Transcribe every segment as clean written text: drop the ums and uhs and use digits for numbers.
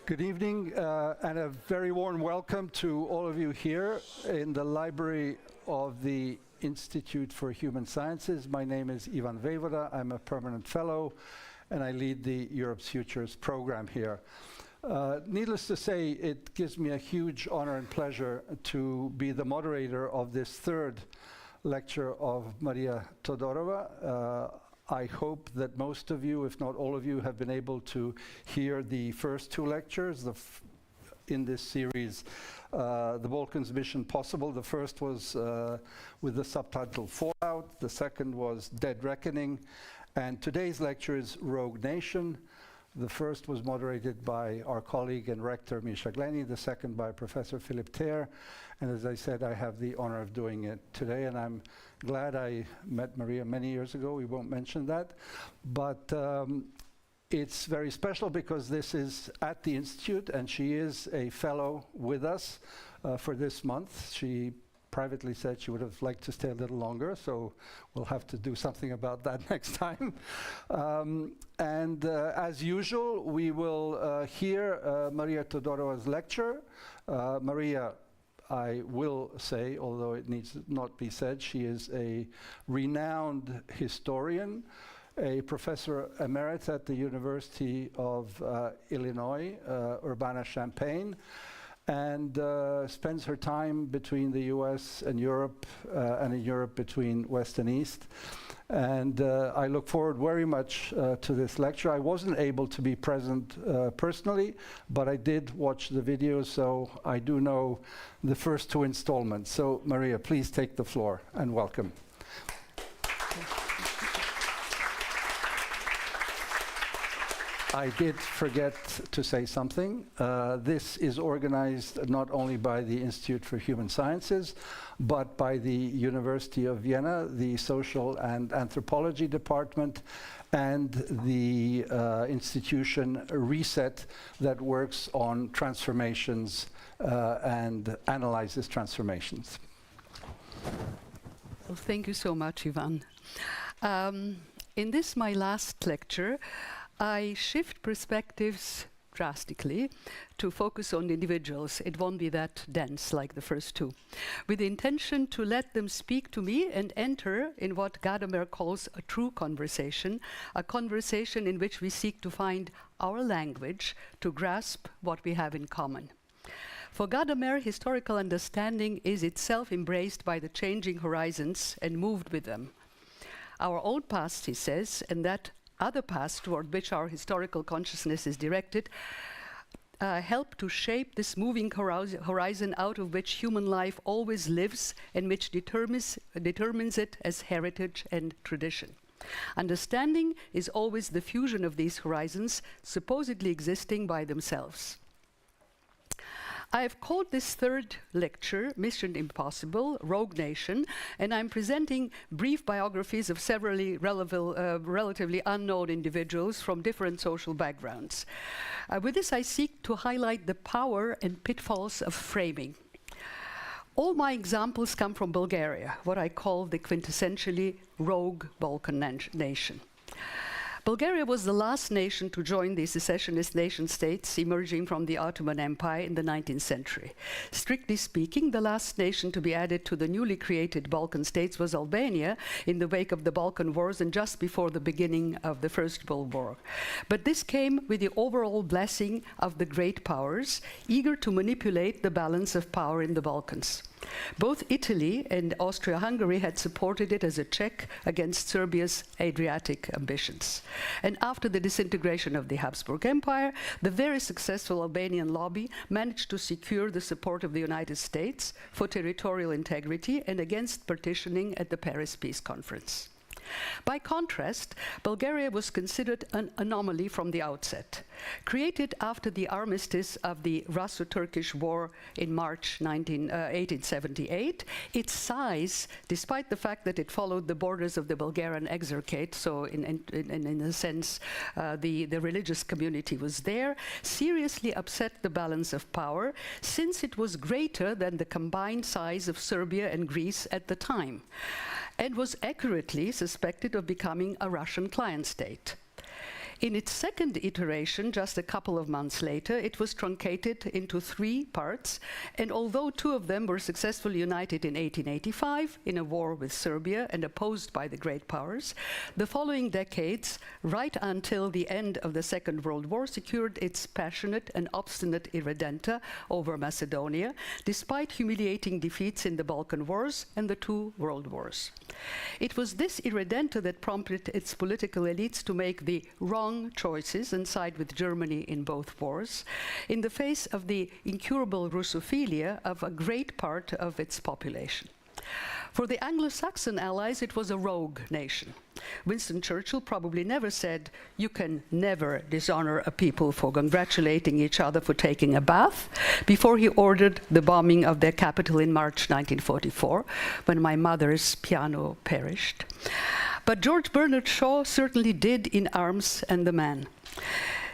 Good evening and a very warm welcome to all of you here in the library of the Institute for Human Sciences. My name is Ivan Vejvoda. I'm a permanent fellow and I lead the Europe's Futures program here. Needless to say, it gives me a huge honor and pleasure to be the moderator of this third lecture of Maria Todorova. I hope that most of you, if not all of you, have been able to hear the first two lectures in this series, The Balkans Mission Possible. The first was with the subtitle Fallout, the second was Dead Reckoning, and today's lecture is Rogue Nation. The first was moderated by our colleague and rector Misha Gleni, the second by Professor Philip Ter, and as I said, I have the honor of doing it today, and I'm glad I met Maria many years ago. We won't mention that, but it's very special because this is at the Institute and she is a fellow with us for this month. She privately said she would have liked to stay a little longer, so we'll have to do something about that next time. As usual, we will hear Maria Todorova's lecture. Maria, I will say, although it needs not be said, she is a renowned historian, a professor emeritus at the University of Illinois, Urbana-Champaign, and spends her time between the US and Europe, and in Europe between West and East. And I look forward very much to this lecture. I wasn't able to be present personally, but I did watch the videos, so I do know the first two installments. So Maria, please take the floor and welcome. I did forget to say something. This is organized not only by the Institute for Human Sciences, but by the University of Vienna, the Social and Anthropology Department, and the institution Reset that works on transformations and analyzes transformations. Well, thank you so much, Ivan. In this, my last lecture, I shift perspectives drastically to focus on individuals. It won't be that dense like the first two, with the intention to let them speak to me and enter in what Gadamer calls a true conversation, a conversation in which we seek to find our language to grasp what we have in common. For Gadamer, historical understanding is itself embraced by the changing horizons and moved with them. Our own past, he says, and that other past toward which our historical consciousness is directed, help to shape this moving horizon out of which human life always lives and which determines it as heritage and tradition. Understanding is always the fusion of these horizons, supposedly existing by themselves. I have called this third lecture Mission Impossible, Rogue Nation, and I'm presenting brief biographies of several relatively unknown individuals from different social backgrounds. With this, I seek to highlight the power and pitfalls of framing. All my examples come from Bulgaria, what I call the quintessentially rogue Balkan nation. Bulgaria was the last nation to join the secessionist nation-states emerging from the Ottoman Empire in the 19th century. Strictly speaking, the last nation to be added to the newly created Balkan states was Albania in the wake of the Balkan Wars and just before the beginning of the First World War. But this came with the overall blessing of the great powers, eager to manipulate the balance of power in the Balkans. Both Italy and Austria-Hungary had supported it as a check against Serbia's Adriatic ambitions. And after the disintegration of the Habsburg Empire, the very successful Albanian lobby managed to secure the support of the United States for territorial integrity and against partitioning at the Paris Peace Conference. By contrast, Bulgaria was considered an anomaly from the outset. Created after the armistice of the Russo-Turkish War in March 1878, its size, despite the fact that it followed the borders of the Bulgarian Exarchate, so in a sense the religious community was there, seriously upset the balance of power, since it was greater than the combined size of Serbia and Greece at the time, and was accurately suspected of becoming a Russian client state. In its second iteration, just a couple of months later, it was truncated into 3 parts, and although 2 of them were successfully united in 1885 in a war with Serbia and opposed by the great powers, the following decades, right until the end of the Second World War, secured its passionate and obstinate irredenta over Macedonia, despite humiliating defeats in the Balkan Wars and the 2 World Wars. It was this irredenta that prompted its political elites to make the wrong choices and side with Germany in both wars, in the face of the incurable Russophilia of a great part of its population. For the Anglo-Saxon allies, it was a rogue nation. Winston Churchill probably never said, "You can never dishonor a people for congratulating each other for taking a bath," before he ordered the bombing of their capital in March 1944, when my mother's piano perished. But George Bernard Shaw certainly did in Arms and the Man.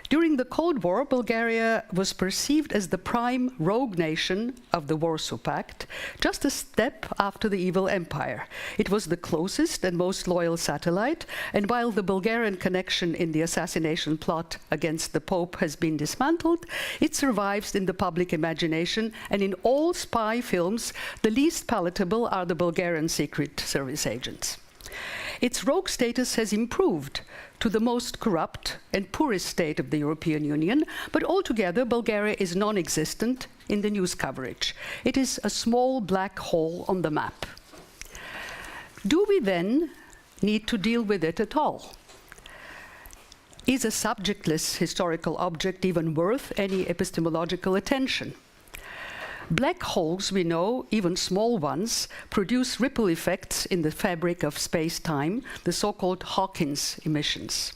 During the Cold War, Bulgaria was perceived as the prime rogue nation of the Warsaw Pact, just a step after the evil empire. It was the closest and most loyal satellite, and while the Bulgarian connection in the assassination plot against the Pope has been dismantled, it survives in the public imagination, and in all spy films, the least palatable are the Bulgarian Secret Service agents. Its rogue status has improved to the most corrupt and poorest state of the European Union, but altogether Bulgaria is non-existent in the news coverage. It is a small black hole on the map. Do we then need to deal with it at all? Is a subjectless historical object even worth any epistemological attention? Black holes, we know, even small ones, produce ripple effects in the fabric of space-time, the so-called Hawkins emissions.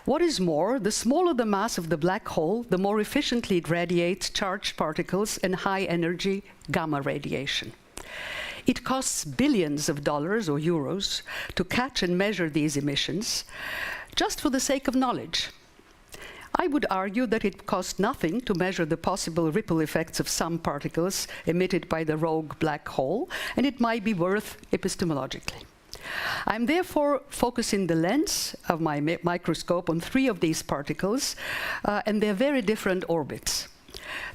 What is more, the smaller the mass of the black hole, the more efficiently it radiates charged particles and high-energy gamma radiation. It costs billions of dollars or euros to catch and measure these emissions, just for the sake of knowledge. I would argue that it costs nothing to measure the possible ripple effects of some particles emitted by the rogue black hole, and it might be worth epistemologically. I'm therefore focusing the lens of my microscope on 3 of these particles and their very different orbits.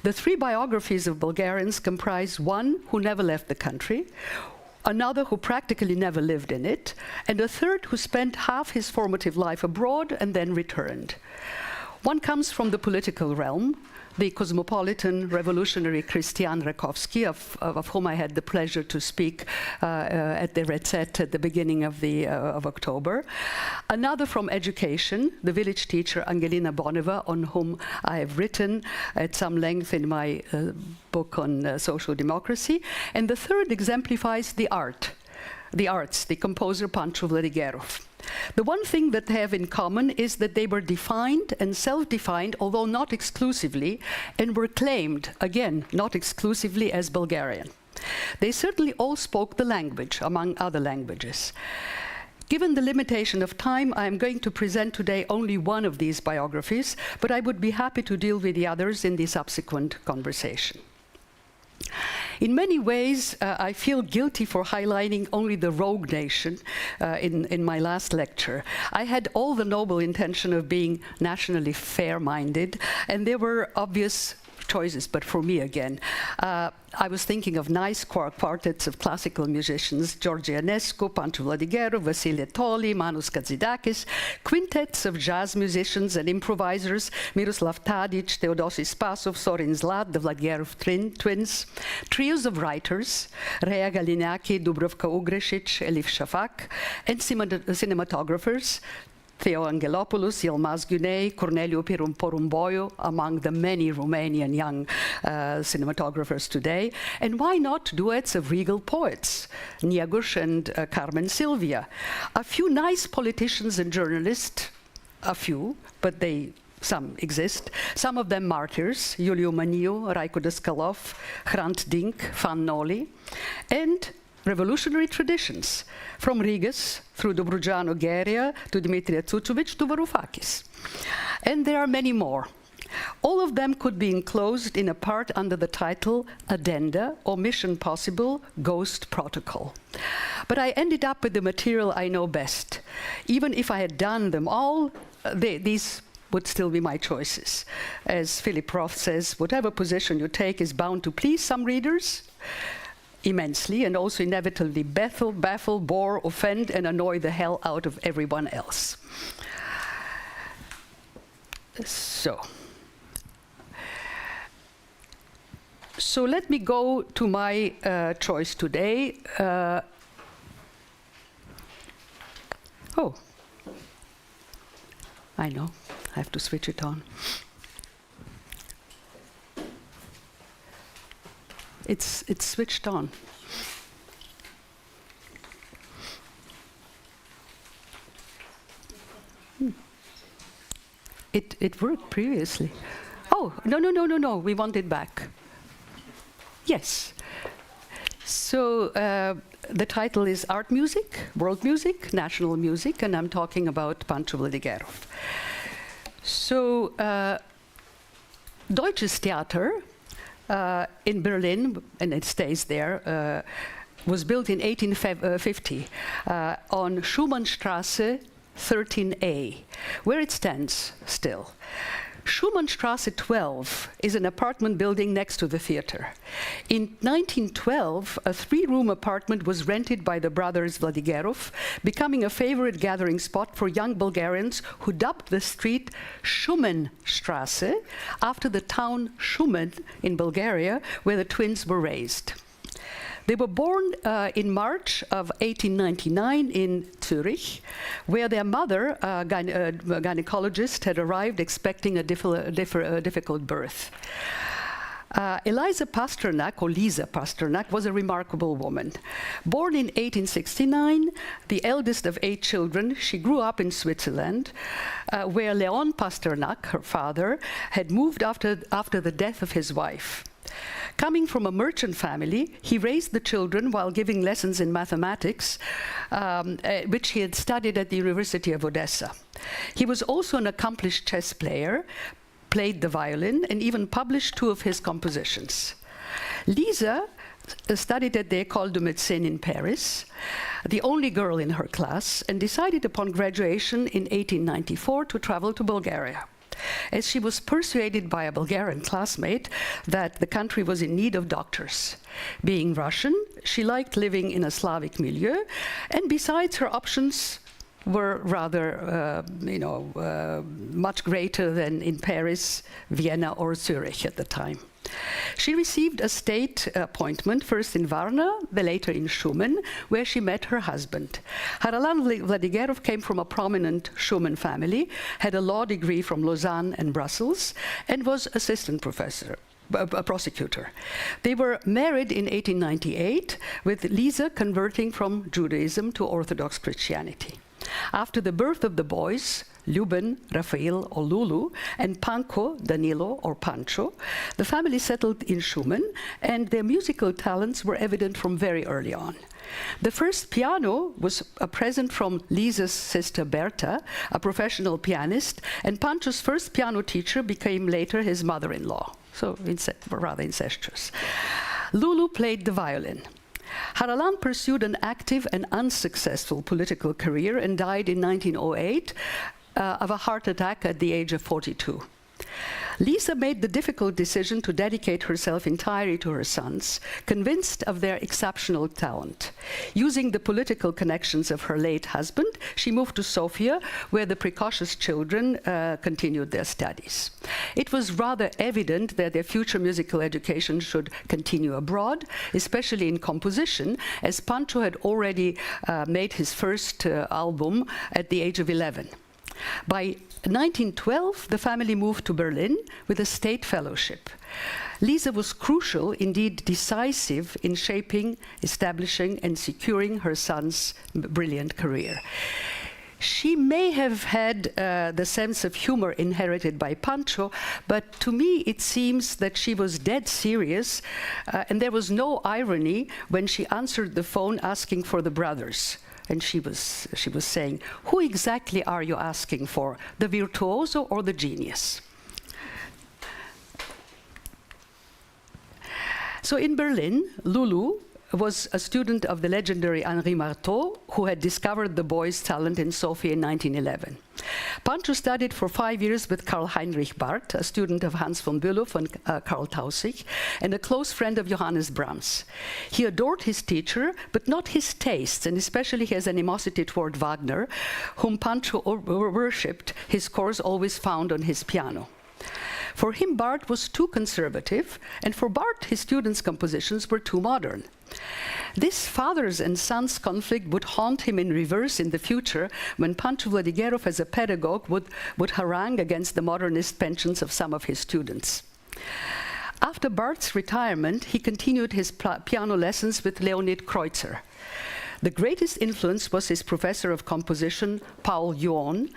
The 3 biographies of Bulgarians comprise one who never left the country, another who practically never lived in it, and a third who spent half his formative life abroad and then returned. One comes from the political realm, the cosmopolitan revolutionary Christian Rakovsky, of whom I had the pleasure to speak at the Recet at the beginning of October. Another from education, the village teacher Angelina Boneva, on whom I have written at some length in my book on social democracy. And the third exemplifies the arts, the composer Pancho Vladigerov. The one thing that they have in common is that they were defined and self-defined, although not exclusively, and were claimed, again, not exclusively, as Bulgarian. They certainly all spoke the language, among other languages. Given the limitation of time, I am going to present today only one of these biographies, but I would be happy to deal with the others in the subsequent conversation. In many ways, I feel guilty for highlighting only the rogue nation in my last lecture. I had all the noble intention of being nationally fair-minded, and there were obvious choices, but for me again. I was thinking of nice quartets of classical musicians, George Ionescu, Pancho Vladigerov, Vasile Toli, Manos Kazidakis, quintets of jazz musicians and improvisers, Miroslav Tadic, Theodosis Spasov, Sorin Zlat, the Vladigerov twins, trios of writers, Rea Galiniaki, Dubrovka Ugrešić, Elif Shafak, and cinematographers, Theo Angelopoulos, Yilmaz Güney, Corneliu Porumboiu, among the many Romanian young cinematographers today. And why not duets of regal poets, Nieguș and Carmen Sylvia? A few nice politicians and journalists, a few, but some exist. Some of them martyrs, Iuliu Maniu, Raico Dascalov, Hrant Dink, Fan Noli, and revolutionary traditions, from Rigas through Dobrujan Ogeria to Dimitria Tsuchovic to Varoufakis. And there are many more. All of them could be enclosed in a part under the title Addenda or Mission Possible Ghost Protocol. But I ended up with the material I know best. Even if I had done them all, these would still be my choices. As Philip Roth says, whatever position you take is bound to please some readers immensely, and also inevitably baffle, bore, offend, and annoy the hell out of everyone else. So let me go to my choice today. Oh, I know, I have to switch it on. It's switched on. It worked previously. Oh, no, we want it back. Yes. So the title is Art Music, World Music, National Music, and I'm talking about Pancho Vladigerov. So Deutsches Theater in Berlin, and it stays there, was built in 1850 on Schumannstraße 13A, where it stands still. Schumannstraße 12 is an apartment building next to the theater. In 1912, a 3-room apartment was rented by the brothers Vladigerov, becoming a favorite gathering spot for young Bulgarians who dubbed the street Schumannstraße after the town Shumen in Bulgaria, where the twins were raised. They were born in March of 1899 in Zurich, where their mother, a gynecologist, had arrived expecting a difficult birth. Eliza Pasternak, or Lisa Pasternak, was a remarkable woman. Born in 1869, the eldest of 8 children, she grew up in Switzerland, where Leon Pasternak, her father, had moved after the death of his wife. Coming from a merchant family, he raised the children while giving lessons in mathematics, which he had studied at the University of Odessa. He was also an accomplished chess player, played the violin, and even published 2 of his compositions. Lisa studied at the École de Médecine in Paris, the only girl in her class, and decided upon graduation in 1894 to travel to Bulgaria, as she was persuaded by a Bulgarian classmate that the country was in need of doctors. Being Russian, she liked living in a Slavic milieu, and besides, her options were rather, much greater than in Paris, Vienna, or Zurich at the time. She received a state appointment, first in Varna, then later in Shumen, where she met her husband. Haralan Vladigerov came from a prominent Shumen family, had a law degree from Lausanne and Brussels, and was assistant professor. A prosecutor. They were married in 1898, with Lisa converting from Judaism to Orthodox Christianity. After the birth of the boys, Luben, Rafael, or Lulu, and Panko, Danilo, or Pancho, the family settled in Shumen, and their musical talents were evident from very early on. The first piano was a present from Lisa's sister Berta, a professional pianist, and Pancho's first piano teacher became later his mother-in-law, so rather incestuous. Lulu played the violin. Haralan pursued an active and unsuccessful political career and died in 1908 of a heart attack at the age of 42. Lisa made the difficult decision to dedicate herself entirely to her sons, convinced of their exceptional talent. Using the political connections of her late husband, she moved to Sofia, where the precocious children continued their studies. It was rather evident that their future musical education should continue abroad, especially in composition, as Pancho had already made his first album at the age of 11. By 1912, the family moved to Berlin with a state fellowship. Lisa was crucial, indeed decisive, in shaping, establishing, and securing her son's brilliant career. She may have had the sense of humor inherited by Pancho, but to me it seems that she was dead serious, and there was no irony when she answered the phone asking for the brothers. And she was saying, "Who exactly are you asking for, the virtuoso or the genius?" So in Berlin, Lulu was a student of the legendary Henri Marteau, who had discovered the boy's talent in Sofia in 1911. Pancho studied for 5 years with Karl Heinrich Barth, a student of Hans von Bülow and Karl Tausig, and a close friend of Johannes Brahms. He adored his teacher, but not his tastes, and especially his animosity toward Wagner, whom Pancho worshipped. His course always found on his piano. For him, Barth was too conservative, and for Barth, his students' compositions were too modern. This fathers and sons conflict would haunt him in reverse in the future when Pancho Vladigerov, as a pedagogue, would harangue against the modernist penchants of some of his students. After Barth's retirement, he continued his piano lessons with Leonid Kreutzer. The greatest influence was his professor of composition, Paul Yuon,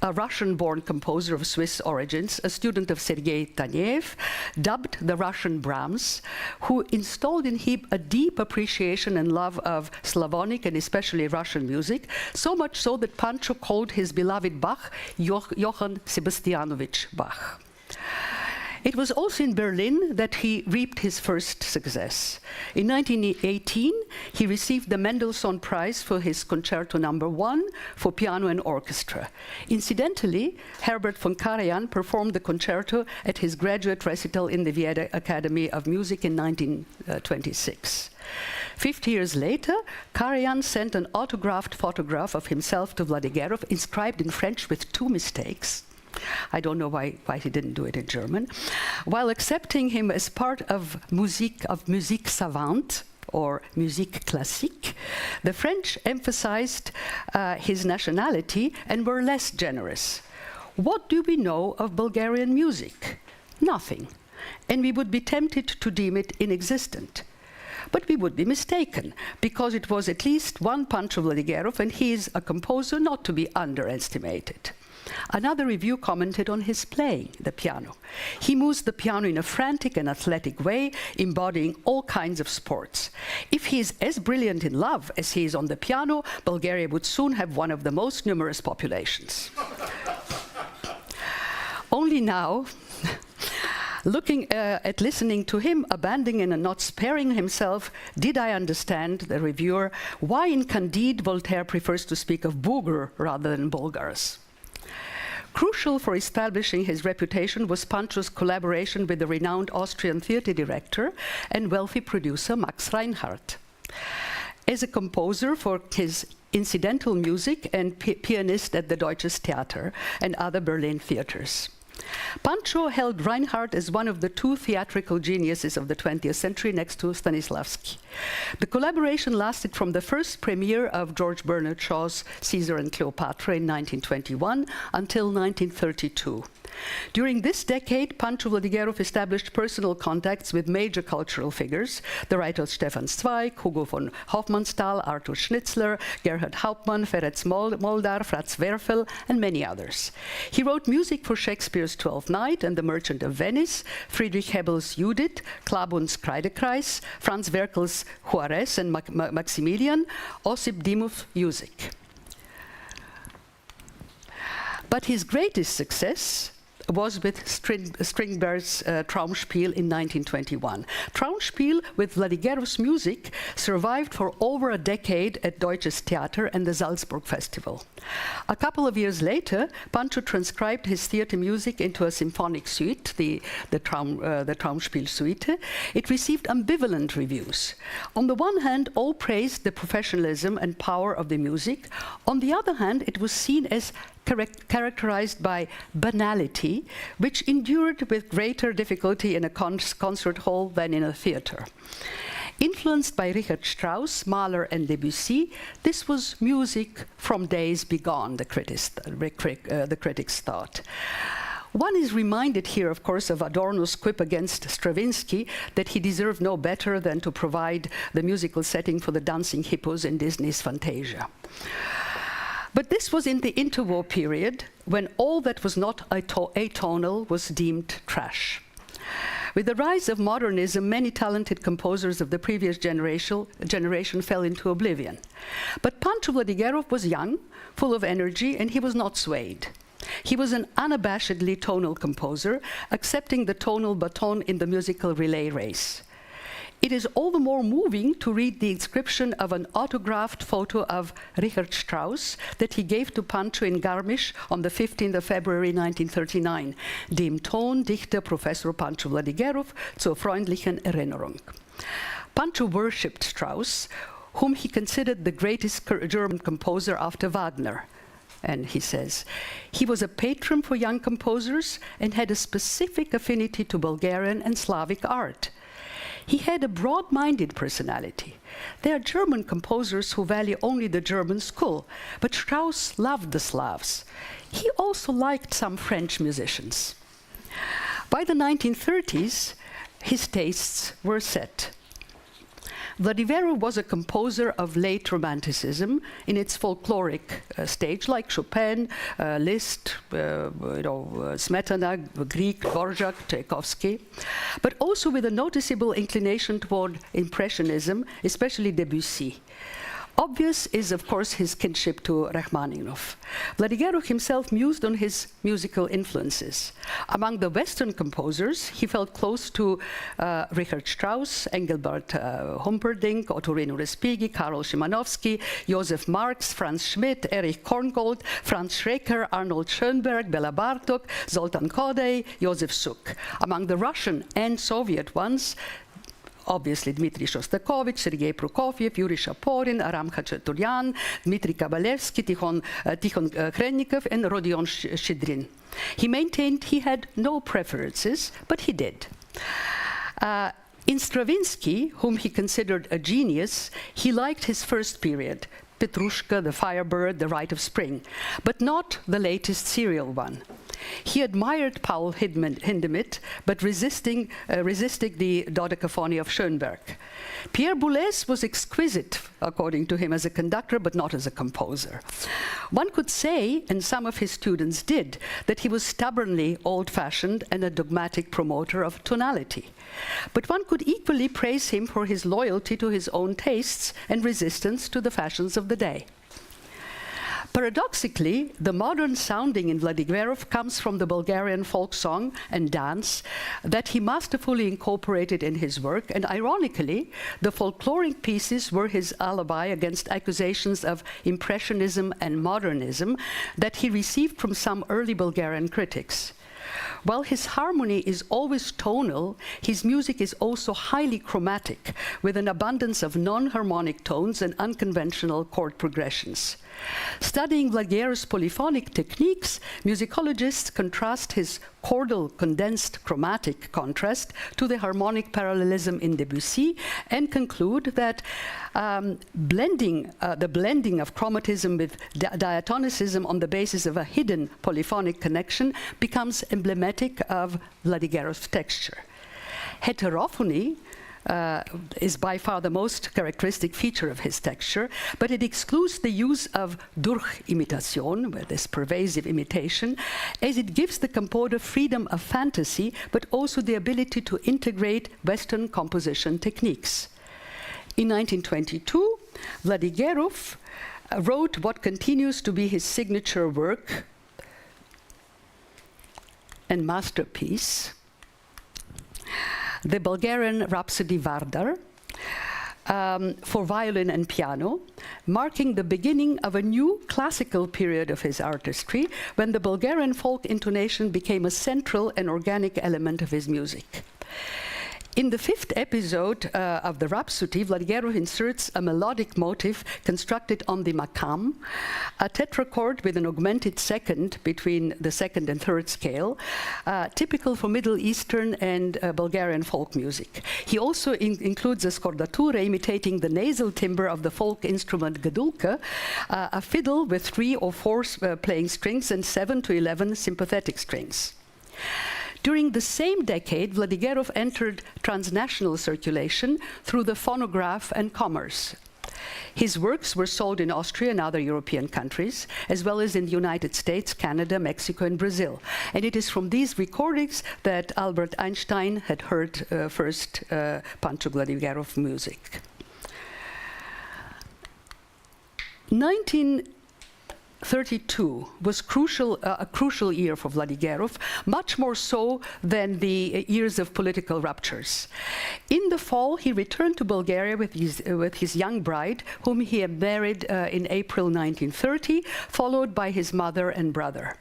a Russian-born composer of Swiss origins, a student of Sergei Taneyev, dubbed the Russian Brahms, who installed in him a deep appreciation and love of Slavonic and especially Russian music, so much so that Pancho called his beloved Bach Johann Sebastianovich Bach. It was also in Berlin that he reaped his first success. In 1918, he received the Mendelssohn Prize for his Concerto No. 1 for piano and orchestra. Incidentally, Herbert von Karajan performed the concerto at his graduate recital in the Vienna Academy of Music in 1926. 50 years later, Karajan sent an autographed photograph of himself to Vladigerov, inscribed in French with 2 mistakes. I don't know why he didn't do it in German. While accepting him as part of musique savante, or musique classique, the French emphasized his nationality and were less generous. What do we know of Bulgarian music? Nothing. And we would be tempted to deem it inexistent. But we would be mistaken, because it was at least one Pancho Vladigerov, and he is a composer not to be underestimated. Another review commented on his playing the piano. He moves the piano in a frantic and athletic way, embodying all kinds of sports. If he is as brilliant in love as he is on the piano, Bulgaria would soon have one of the most numerous populations. Only now, listening to him, abandoning and not sparing himself, did I understand, the reviewer, why in Candide Voltaire prefers to speak of Bulgar rather than Bulgars. Crucial for establishing his reputation was Pancho's collaboration with the renowned Austrian theater director and wealthy producer Max Reinhardt. As a composer for his incidental music and pianist at the Deutsches Theater and other Berlin theaters. Pancho held Reinhardt as one of the 2 theatrical geniuses of the 20th century next to Stanislavski. The collaboration lasted from the first premiere of George Bernard Shaw's Caesar and Cleopatra in 1921 until 1932. During this decade, Pancho Vladigerov established personal contacts with major cultural figures, the writers Stefan Zweig, Hugo von Hofmannsthal, Arthur Schnitzler, Gerhard Hauptmann, Ferenc Moldar, Franz Werfel, and many others. He wrote music for Shakespeare's Twelfth Night and The Merchant of Venice, Friedrich Hebel's Judith, Klabun's Kreidekreis, Franz Werkel's Juarez and Maximilian, Osip Dimov's Music. But his greatest success was with Strindberg's Traumspiel in 1921. Traumspiel, with Vladigerov's music, survived for over a decade at Deutsches Theater and the Salzburg Festival. A couple of years later, Pancho transcribed his theater music into a symphonic suite, the Traumspiel Suite. It received ambivalent reviews. On the one hand, all praised the professionalism and power of the music. On the other hand, it was seen as characterized by banality, which endured with greater difficulty in a concert hall than in a theater. Influenced by Richard Strauss, Mahler, and Debussy, this was music from days begone, the critics thought. One is reminded here, of course, of Adorno's quip against Stravinsky that he deserved no better than to provide the musical setting for the dancing hippos in Disney's Fantasia. But this was in the interwar period, when all that was not atonal was deemed trash. With the rise of modernism, many talented composers of the previous generation fell into oblivion. But Pancho Vladigerov was young, full of energy, and he was not swayed. He was an unabashedly tonal composer, accepting the tonal baton in the musical relay race. It is all the more moving to read the inscription of an autographed photo of Richard Strauss that he gave to Pancho in Garmisch on the 15th of February 1939, dem Tondichter Professor Pancho Vladigerov zur freundlichen Erinnerung. Pancho worshipped Strauss, whom he considered the greatest German composer after Wagner. And he says, he was a patron for young composers and had a specific affinity to Bulgarian and Slavic art. He had a broad-minded personality. There are German composers who value only the German school, but Strauss loved the Slavs. He also liked some French musicians. By the 1930s, his tastes were set. Vladigerov was a composer of late Romanticism in its folkloric stage, like Chopin, Liszt, Smetana, Grieg, Dvorak, Tchaikovsky, but also with a noticeable inclination toward Impressionism, especially Debussy. Obvious is, of course, his kinship to Rachmaninoff. Vladigerov himself mused on his musical influences. Among the Western composers, he felt close to Richard Strauss, Engelbert Humperdinck, Ottorino Respighi, Karol Szymanowski, Josef Marx, Franz Schmidt, Erich Korngold, Franz Schreker, Arnold Schönberg, Bela Bartok, Zoltan Koday, Josef Suk. Among the Russian and Soviet ones, obviously Dmitry Shostakovich, Sergei Prokofiev, Yuri Shaporin, Aram Khachaturian, Dmitry Kabalevsky, Tikhon Khrennikov, and Rodion Shidrin. He maintained he had no preferences, but he did. In Stravinsky, whom he considered a genius, he liked his first period, Petrushka, The Firebird, The Rite of Spring, but not the latest serial one. He admired Paul Hindemith, but resisting the dodecaphony of Schönberg. Pierre Boulez was exquisite, according to him, as a conductor, but not as a composer. One could say, and some of his students did, that he was stubbornly old-fashioned and a dogmatic promoter of tonality. But one could equally praise him for his loyalty to his own tastes and resistance to the fashions of the day. Paradoxically, the modern sounding in Vladigerov comes from the Bulgarian folk song and dance that he masterfully incorporated in his work, and ironically, the folkloric pieces were his alibi against accusations of impressionism and modernism that he received from some early Bulgarian critics. While his harmony is always tonal, his music is also highly chromatic, with an abundance of non-harmonic tones and unconventional chord progressions. Studying Vladigerov's polyphonic techniques, musicologists contrast his chordal condensed chromatic contrast to the harmonic parallelism in Debussy and conclude that the blending of chromatism with diatonicism on the basis of a hidden polyphonic connection becomes emblematic of Vladigerov's texture. Heterophony is by far the most characteristic feature of his texture, but it excludes the use of Durchimitation, this pervasive imitation, as it gives the composer freedom of fantasy, but also the ability to integrate Western composition techniques. In 1922, Vladigerov wrote what continues to be his signature work and masterpiece, the Bulgarian Rhapsody Vardar, for violin and piano, marking the beginning of a new classical period of his artistry, when the Bulgarian folk intonation became a central and organic element of his music. In the fifth episode of the Rhapsody, Vladigerov inserts a melodic motif constructed on the makam, a tetrachord with an augmented second between the second and third scale, typical for Middle Eastern and Bulgarian folk music. He also includes a scordatura imitating the nasal timbre of the folk instrument gadulka, a fiddle with 3 or 4 playing strings and 7 to 11 sympathetic strings. During the same decade, Vladigerov entered transnational circulation through the phonograph and commerce. His works were sold in Austria and other European countries, as well as in the United States, Canada, Mexico, and Brazil. And it is from these recordings that Albert Einstein had heard first Pancho Vladigerov music. 1932 was a crucial year for Vladigerov, much more so than the years of political ruptures. In the fall, he returned to Bulgaria with his young bride, whom he had married in April 1930, followed by his mother and brother.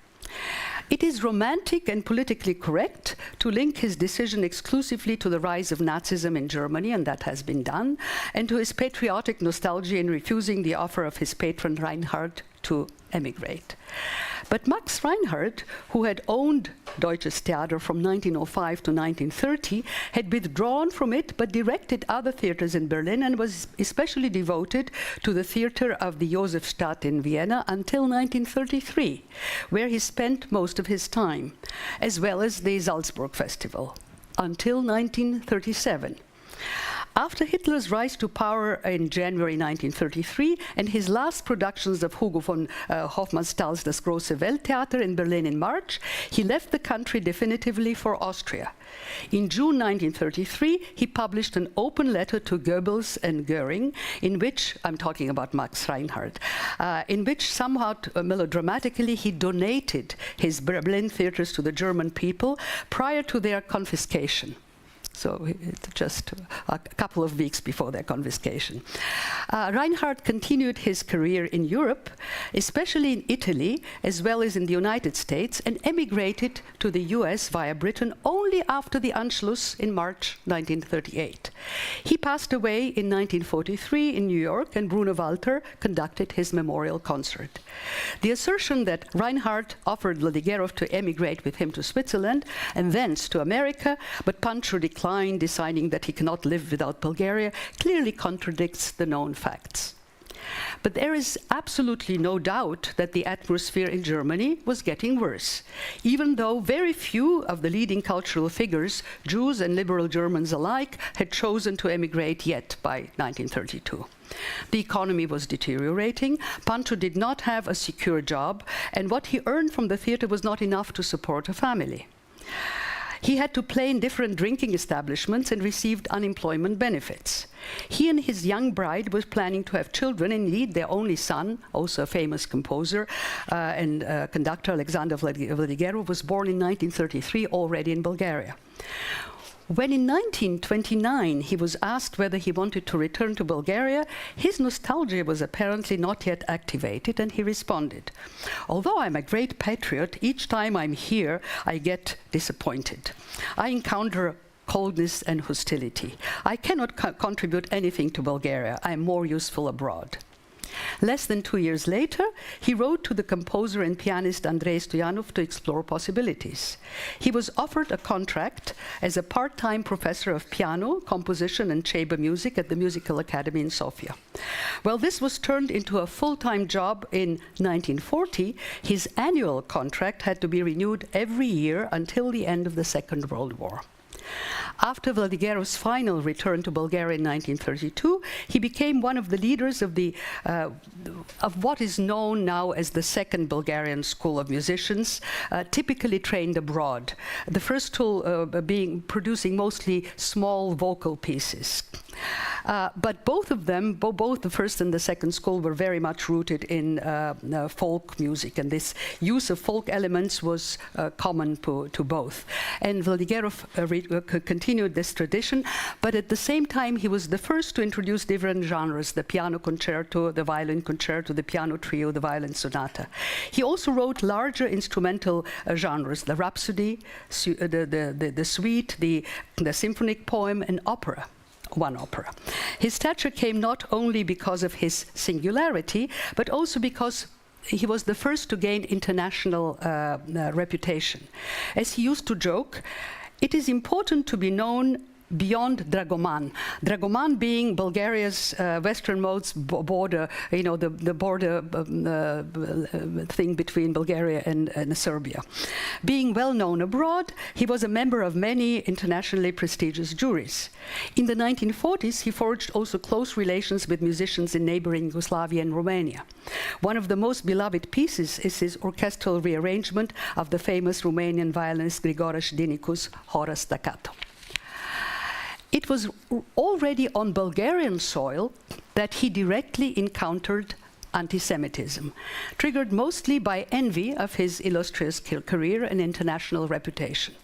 It is romantic and politically correct to link his decision exclusively to the rise of Nazism in Germany, and that has been done, and to his patriotic nostalgia in refusing the offer of his patron Reinhard to emigrate. But Max Reinhardt, who had owned Deutsches Theater from 1905 to 1930, had withdrawn from it but directed other theaters in Berlin and was especially devoted to the theater of the Josefstadt in Vienna until 1933, where he spent most of his time, as well as the Salzburg Festival, until 1937. After Hitler's rise to power in January 1933 and his last productions of Hugo von Hofmannsthal's Das große Welttheater in Berlin in March, he left the country definitively for Austria. In June 1933, he published an open letter to Goebbels and Goering, in which, I'm talking about Max Reinhardt, in which somewhat melodramatically he donated his Berlin theaters to the German people prior to their confiscation. So it's just a couple of weeks before their confiscation. Reinhardt continued his career in Europe, especially in Italy, as well as in the United States, and emigrated to the US via Britain only after the Anschluss in March 1938. He passed away in 1943 in New York, and Bruno Walter conducted his memorial concert. The assertion that Reinhardt offered Vladigerov to emigrate with him to Switzerland and thence to America, but Pancho declined, deciding that he cannot live without Bulgaria, clearly contradicts the known facts. But there is absolutely no doubt that the atmosphere in Germany was getting worse, even though very few of the leading cultural figures, Jews and liberal Germans alike, had chosen to emigrate yet by 1932. The economy was deteriorating, Pancho did not have a secure job, and what he earned from the theater was not enough to support a family. He had to play in different drinking establishments and received unemployment benefits. He and his young bride was planning to have children. Indeed, their only son, also a famous composer and conductor, Alexander Vladigerov, was born in 1933, already in Bulgaria. When in 1929 he was asked whether he wanted to return to Bulgaria, his nostalgia was apparently not yet activated, and he responded, "Although I'm a great patriot, each time I'm here, I get disappointed. I encounter coldness and hostility. I cannot contribute anything to Bulgaria. I'm more useful abroad." Less than 2 years later, he wrote to the composer and pianist Andrei Stoyanov to explore possibilities. He was offered a contract as a part-time professor of piano, composition, and chamber music at the Musical Academy in Sofia. Well, this was turned into a full-time job in 1940. His annual contract had to be renewed every year until the end of the Second World War. After Vladigerov's final return to Bulgaria in 1932, he became one of the leaders of what is known now as the Second Bulgarian School of Musicians, typically trained abroad. The first school producing mostly small vocal pieces. But both of them, both the first and the second school, were very much rooted in folk music, and this use of folk elements was common to both. And Vladigerov continued this tradition, but at the same time he was the first to introduce different genres: the piano concerto, the violin concerto, the piano trio, the violin sonata. He also wrote larger instrumental genres: the rhapsody, the suite, the symphonic poem, and opera. One opera. His stature came not only because of his singularity, but also because he was the first to gain international reputation. As he used to joke, it is important to be known beyond Dragoman. Dragoman being Bulgaria's westernmost border, the border thing between Bulgaria and Serbia. Being well known abroad, he was a member of many internationally prestigious juries. In the 1940s, he forged also close relations with musicians in neighboring Yugoslavia and Romania. One of the most beloved pieces is his orchestral rearrangement of the famous Romanian violinist Grigoras Diniku's Hora Staccato. It was already on Bulgarian soil that he directly encountered anti-Semitism, triggered mostly by envy of his illustrious career and international reputation.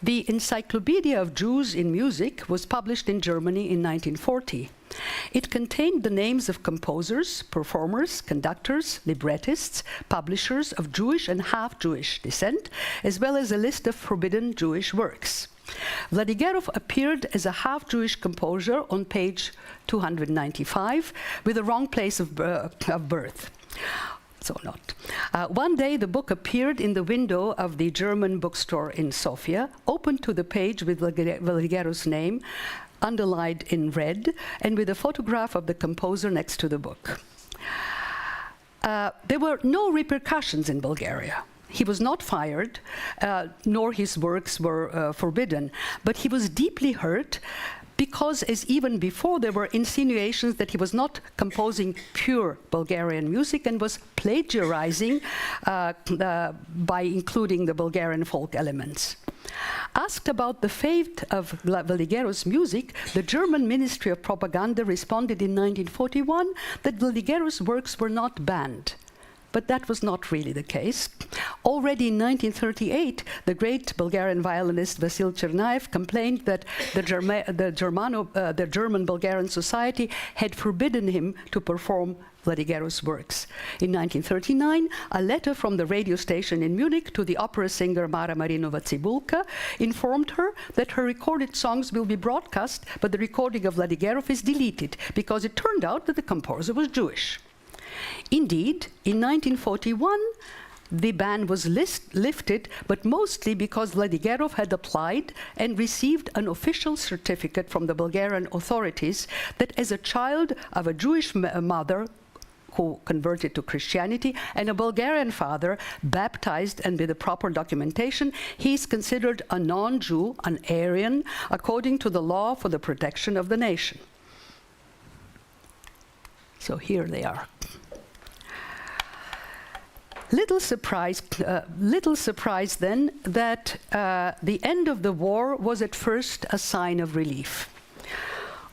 The Encyclopedia of Jews in Music was published in Germany in 1940. It contained the names of composers, performers, conductors, librettists, publishers of Jewish and half-Jewish descent, as well as a list of forbidden Jewish works. Vladigerov appeared as a half-Jewish composer on page 295 with the wrong place of birth. So not. One day the book appeared in the window of the German bookstore in Sofia, open to the page with Vladigerov's name, underlined in red, and with a photograph of the composer next to the book. There were no repercussions in Bulgaria. He was not fired, nor his works were forbidden, but he was deeply hurt because, as even before, there were insinuations that he was not composing pure Bulgarian music and was plagiarizing by including the Bulgarian folk elements. Asked about the fate of Vladigerov's music, the German Ministry of Propaganda responded in 1941 that Vladigerov's works were not banned. But that was not really the case. Already in 1938, the great Bulgarian violinist Vasil Chernaev complained that the German-Bulgarian Society had forbidden him to perform Vladigerov's works. In 1939, a letter from the radio station in Munich to the opera singer Mara Marinova Cibulka informed her that her recorded songs will be broadcast, but the recording of Vladigerov is deleted because it turned out that the composer was Jewish. Indeed, in 1941, the ban was lifted, but mostly because Vladigerov had applied and received an official certificate from the Bulgarian authorities that as a child of a Jewish mother who converted to Christianity and a Bulgarian father baptized and with the proper documentation, he is considered a non-Jew, an Aryan, according to the law for the protection of the nation. So here they are. Little surprise then that the end of the war was at first a sign of relief.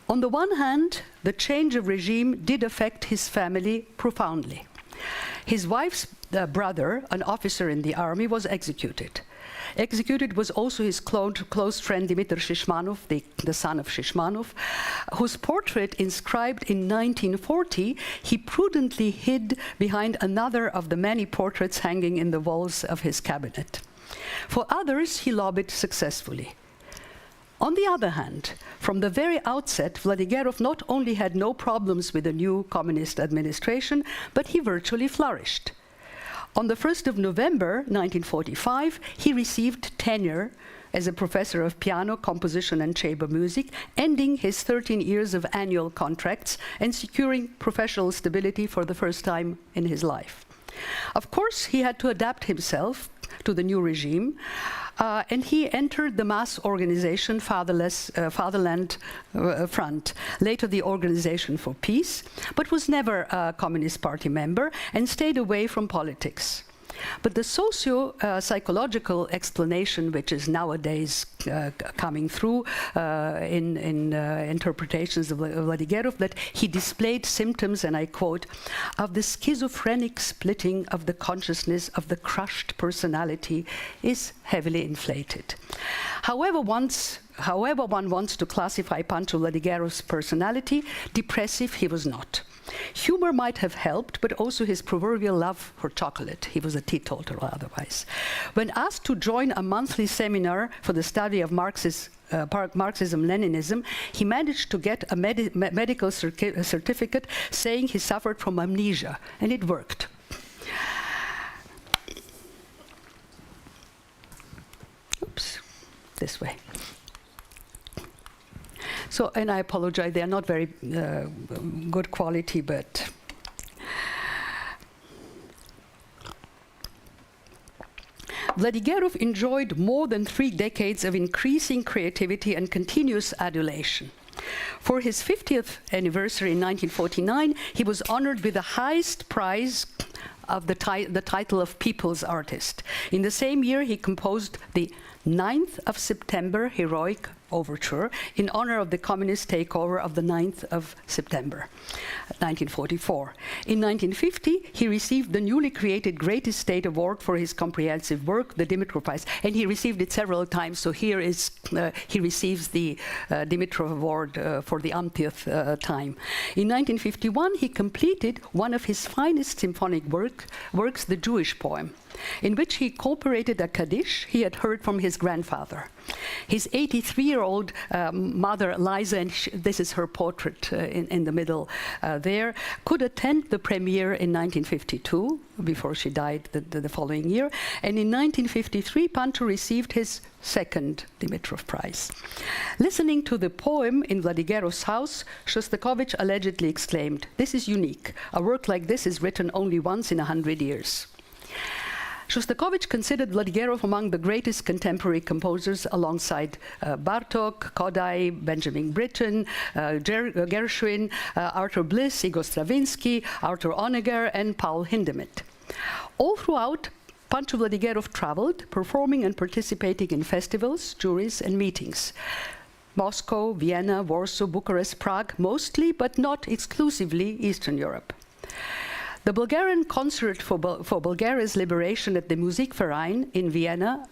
On the one hand, the change of regime did affect his family profoundly. His wife's brother, an officer in the army, was executed. Executed was also his close friend Dmitry Shishmanov, the son of Shishmanov, whose portrait inscribed in 1940 he prudently hid behind another of the many portraits hanging in the walls of his cabinet. For others, he lobbied successfully. On the other hand, from the very outset, Vladigerov not only had no problems with the new communist administration, but he virtually flourished. On the 1st of November 1945, he received tenure as a professor of piano, composition, and chamber music, ending his 13 years of annual contracts and securing professional stability for the first time in his life. Of course, he had to adapt himself to the new regime, and he entered the mass organization Fatherland Front, later the Organization for Peace, but was never a Communist Party member and stayed away from politics. But the socio-psychological explanation, which is nowadays coming through in interpretations of Vladigerov, that he displayed symptoms, and I quote, of the schizophrenic splitting of the consciousness of the crushed personality, is heavily inflated. However one wants to classify Pancho Vladigerov's personality, depressive he was not. Humor might have helped, but also his proverbial love for chocolate. He was a teetotaler otherwise. When asked to join a monthly seminar for the study of Marxism-Leninism, he managed to get a medical certificate saying he suffered from amnesia, and it worked. Oops, this way. So, and I apologize, they are not very good quality, but Vladigerov enjoyed more than 3 decades of increasing creativity and continuous adulation. For his 50th anniversary in 1949, he was honored with the highest prize of the title of People's Artist. In the same year, he composed the 9th of September heroic overture in honor of the communist takeover of the 9th of September, 1944. In 1950, he received the newly created Great Estate Award for his comprehensive work, the Dimitrov Prize, and he received it several times. So here is he receives the Dimitrov Award for the umpteenth time. In 1951, he completed one of his finest symphonic works, the Jewish poem, in which he incorporated a Kaddish he had heard from his grandfather. His 83-year-old mother, Liza, and this is her portrait in the middle there, could attend the premiere in 1952, before she died the following year. And in 1953, Pancho received his second Dimitrov Prize. Listening to the poem in Vladigerov's house, Shostakovich allegedly exclaimed, "This is unique. A work like this is written only once in 100 years." Shostakovich considered Vladigerov among the greatest contemporary composers alongside Bartók, Kodály, Benjamin Britten, Gershwin, Arthur Bliss, Igor Stravinsky, Arthur Honegger, and Paul Hindemith. All throughout, Pancho Vladigerov traveled, performing and participating in festivals, juries, and meetings. Moscow, Vienna, Warsaw, Bucharest, Prague, mostly, but not exclusively, Eastern Europe. The Bulgarian concert for Bulgaria's liberation at the Musikverein in Vienna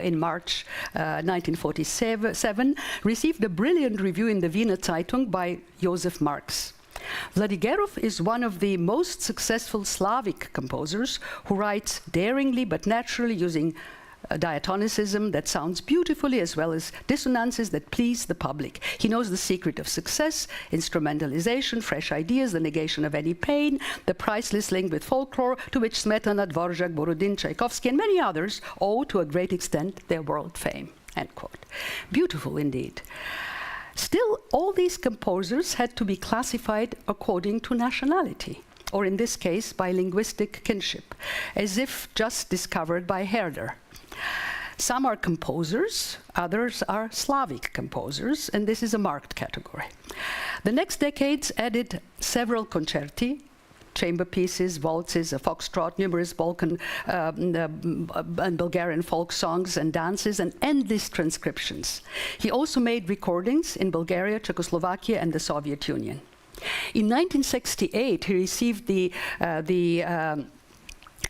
in March 1947 received a brilliant review in the Wiener Zeitung by Josef Marx. Vladigerov is one of the most successful Slavic composers who writes daringly but naturally, using diatonicism that sounds beautifully, as well as dissonances that please the public. He knows the secret of success: instrumentalization, fresh ideas, the negation of any pain, the priceless link with folklore, to which Smetana, Dvorak, Borodin, Tchaikovsky, and many others owe to a great extent their world fame. End quote. Beautiful indeed. Still, all these composers had to be classified according to nationality, or in this case, by linguistic kinship, as if just discovered by Herder. Some are composers, others are Slavic composers, and this is a marked category. The next decades added several concerti, chamber pieces, waltzes, a foxtrot, numerous Balkan and Bulgarian folk songs and dances, and endless transcriptions. He also made recordings in Bulgaria, Czechoslovakia, and the Soviet Union. In 1968, he received the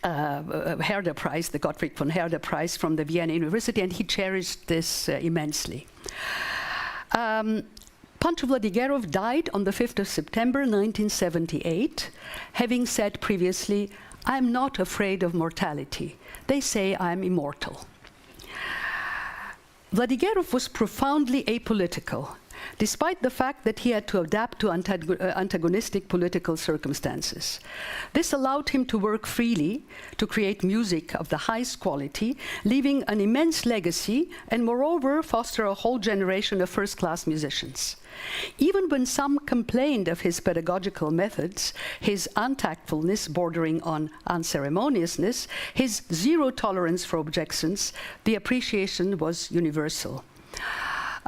Herder Prize, the Gottfried von Herder Prize from the Vienna University, and he cherished this immensely. Pancho Vladigerov died on the 5th of September 1978, having said previously, "I'm not afraid of mortality. They say I'm immortal." Vladigerov was profoundly apolitical, despite the fact that he had to adapt to antagonistic political circumstances. This allowed him to work freely, to create music of the highest quality, leaving an immense legacy, and moreover foster a whole generation of first-class musicians. Even when some complained of his pedagogical methods, his untactfulness bordering on unceremoniousness, his zero tolerance for objections, the appreciation was universal.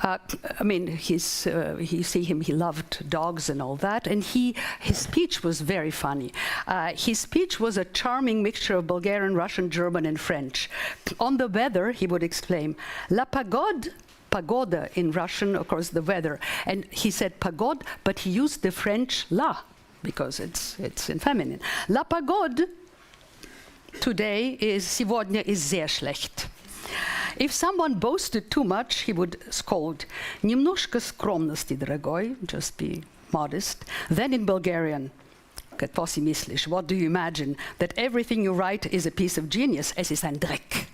I mean, you see him, he loved dogs and all that, and his speech was very funny. His speech was a charming mixture of Bulgarian, Russian, German, and French. On the weather, he would exclaim, "La pagode," pagoda in Russian, of course, the weather. And he said pagode, but he used the French la, because it's in feminine. La pagode today is, сегодня is sehr schlecht. If someone boasted too much, he would scold, "Немножко скромности, дорогой," just be modest. Then in Bulgarian, "Какво си myslиш? What do you imagine? That everything you write is a piece of genius, es ist ein Dreck."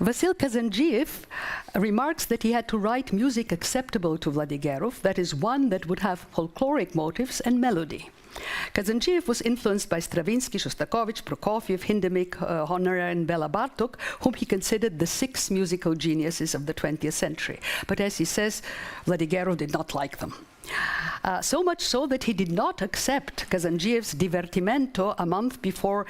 Vasil Kazandzhiev remarks that he had to write music acceptable to Vladigerov, that is, one that would have folkloric motives and melody. Kazandzhiev was influenced by Stravinsky, Shostakovich, Prokofiev, Hindemith, Honegger, and Béla Bartók, whom he considered the 6 musical geniuses of the 20th century. But as he says, Vladigerov did not like them. So much so that he did not accept Kazandzhiev's divertimento a month before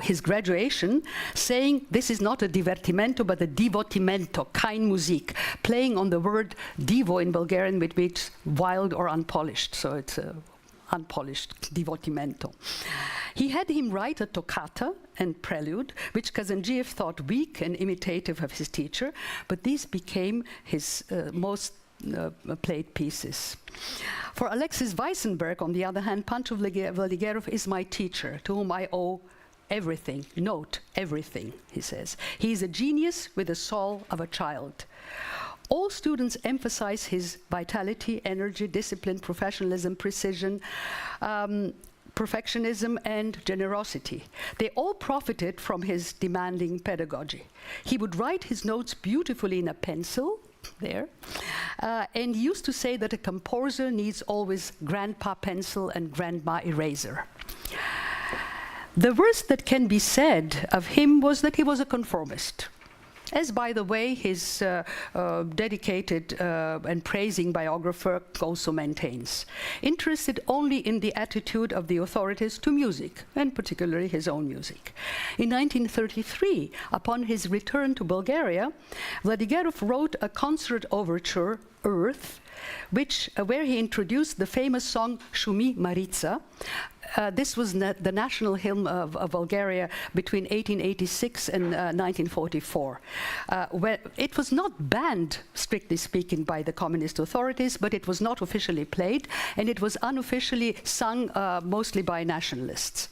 his graduation, saying this is not a divertimento but a divotimento, kein Musik, playing on the word divo in Bulgarian, which means wild or unpolished. So it's unpolished divotimento. He had him write a toccata and Prelude, which Kazanjiev thought weak and imitative of his teacher, but these became his most played pieces. For Alexis Weissenberg, on the other hand, Pancho Vladigerov is my teacher, to whom I owe everything. Note, everything, he says. He is a genius with the soul of a child. All students emphasize his vitality, energy, discipline, professionalism, precision, perfectionism, and generosity. They all profited from his demanding pedagogy. He would write his notes beautifully in a pencil, there, and used to say that a composer needs always grandpa pencil and grandma eraser. The worst that can be said of him was that he was a conformist, as, by the way, his dedicated and praising biographer also maintains, interested only in the attitude of the authorities to music, and particularly his own music. In 1933, upon his return to Bulgaria, Vladigerov wrote a concert overture, Earth, where he introduced the famous song Shumi Maritsa. This was the national hymn of Bulgaria between 1886 and 1944. Where it was not banned, strictly speaking, by the communist authorities, but it was not officially played, and it was unofficially sung mostly by nationalists.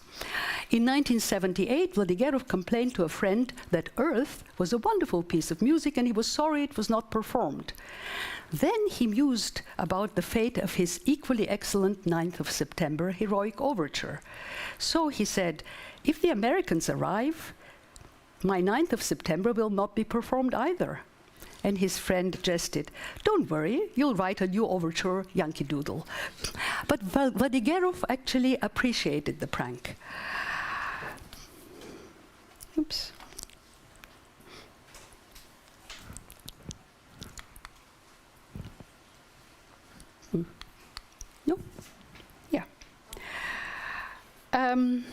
In 1978, Vladigerov complained to a friend that Earth was a wonderful piece of music, and he was sorry it was not performed. Then he mused about the fate of his equally excellent 9th of September heroic overture. So he said, if the Americans arrive, my 9th of September will not be performed either. And his friend jested, don't worry, you'll write a new overture, Yankee Doodle. But Vladigerov actually appreciated the prank. Oops. No? Yeah. In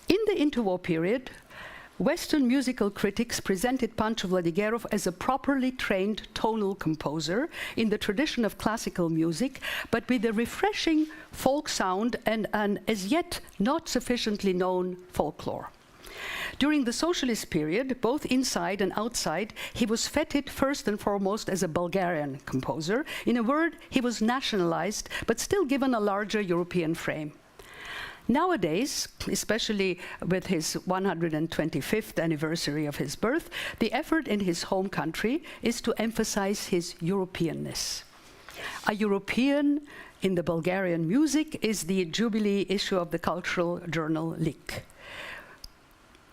the interwar period, Western musical critics presented Pancho Vladigerov as a properly trained tonal composer in the tradition of classical music, but with a refreshing folk sound and an as yet not sufficiently known folklore. During the Socialist period, both inside and outside, he was feted first and foremost as a Bulgarian composer. In a word, he was nationalized, but still given a larger European frame. Nowadays, especially with his 125th anniversary of his birth, the effort in his home country is to emphasize his Europeanness. A European in the Bulgarian music is the Jubilee issue of the cultural journal Lik.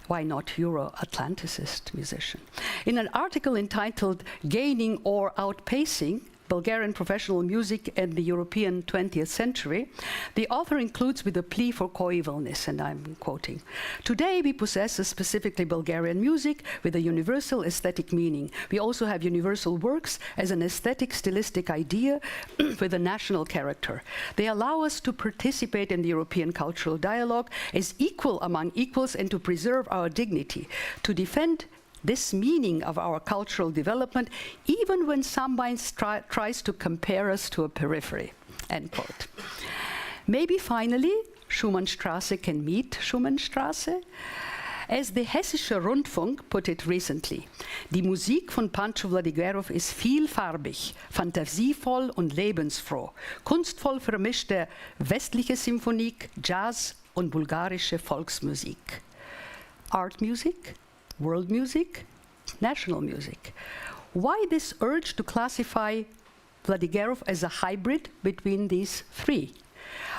Why not Euro-Atlanticist musician? In an article entitled Gaining or Outpacing Bulgarian Professional Music and the European 20th Century, the author includes with a plea for coevalness, and I'm quoting, today we possess a specifically Bulgarian music with a universal aesthetic meaning. We also have universal works as an aesthetic stylistic idea with a national character. They allow us to participate in the European cultural dialogue as equal among equals and to preserve our dignity, to defend this meaning of our cultural development, even when someone tries to compare us to a periphery, end quote. Maybe finally, Schumannstraße can meet Schumannstraße? As the Hessische Rundfunk put it recently, die Musik von Pancho Vladigerov ist vielfarbig, fantasievoll und lebensfroh, kunstvoll vermischte westliche Symphonik, Jazz und bulgarische Volksmusik. Art music? World music, national music. Why this urge to classify Vladigerov as a hybrid between these three?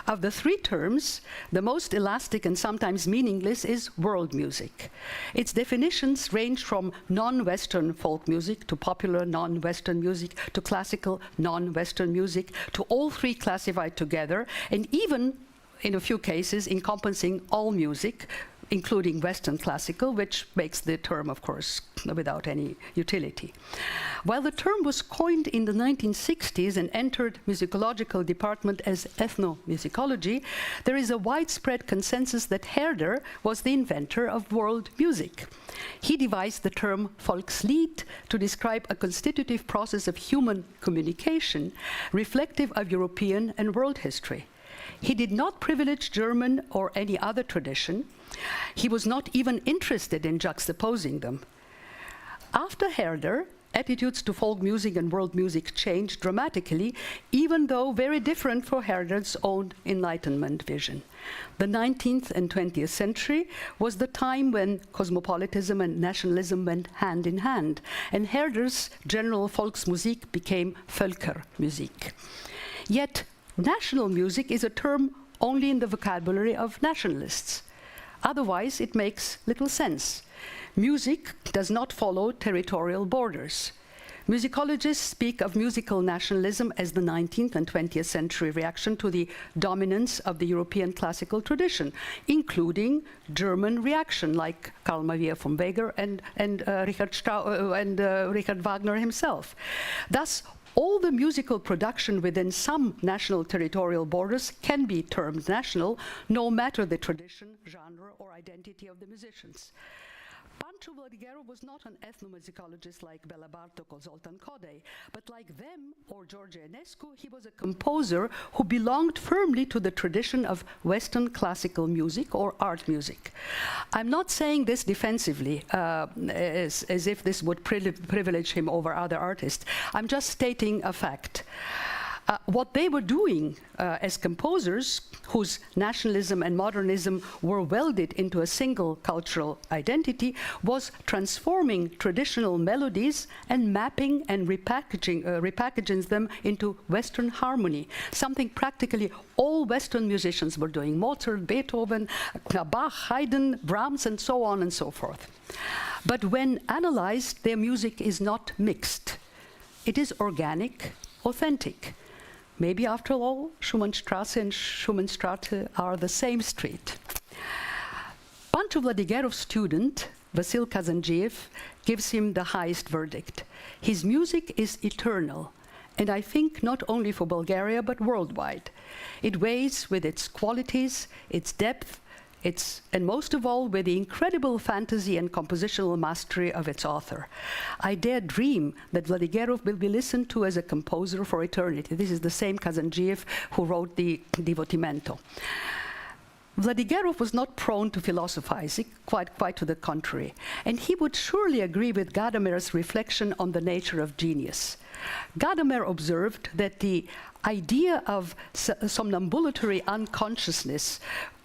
Of the three terms, the most elastic and sometimes meaningless is world music. Its definitions range from non-Western folk music to popular non-Western music to classical non-Western music to all three classified together, and even, in a few cases, encompassing all music, including Western classical, which makes the term, of course, without any utility. While the term was coined in the 1960s and entered musicological department as ethnomusicology, there is a widespread consensus that Herder was the inventor of world music. He devised the term Volkslied to describe a constitutive process of human communication reflective of European and world history. He did not privilege German or any other tradition. He was not even interested in juxtaposing them. After Herder, attitudes to folk music and world music changed dramatically, even though very different for Herder's own Enlightenment vision. The 19th and 20th century was the time when cosmopolitanism and nationalism went hand in hand, and Herder's general Volksmusik became Völkermusik. Yet, national music is a term only in the vocabulary of nationalists. Otherwise, it makes little sense. Music does not follow territorial borders. Musicologists speak of musical nationalism as the 19th and 20th century reaction to the dominance of the European classical tradition, including German reaction, like Karl Maria von Weber and Richard Wagner himself. Thus, all the musical production within some national territorial borders can be termed national, no matter the tradition, genre, or identity of the musicians. Pancho Vladigerov was not an ethnomusicologist like Bela Bartok or Zoltan Koday, but like them or George Enescu, he was a composer who belonged firmly to the tradition of Western classical music or art music. I'm not saying this defensively, as if this would privilege him over other artists. I'm just stating a fact. What they were doing as composers, whose nationalism and modernism were welded into a single cultural identity, was transforming traditional melodies and mapping and repackaging them into Western harmony, something practically all Western musicians were doing: Mozart, Beethoven, Bach, Haydn, Brahms, and so on and so forth. But when analyzed, their music is not mixed. It is organic, authentic. Maybe after all, Schumannstrasse and Schumannstraße are the same street. Pancho Vladigerov's student, Vasil Kazandziev, gives him the highest verdict. His music is eternal, and I think not only for Bulgaria, but worldwide. It weighs with its qualities, its depth, and most of all, with the incredible fantasy and compositional mastery of its author. I dare dream that Vladigerov will be listened to as a composer for eternity. This is the same Kazandziev who wrote the Divertimento. Vladigerov was not prone to philosophizing, quite to the contrary, and he would surely agree with Gadamer's reflection on the nature of genius. Gadamer observed that the idea of somnambulatory unconsciousness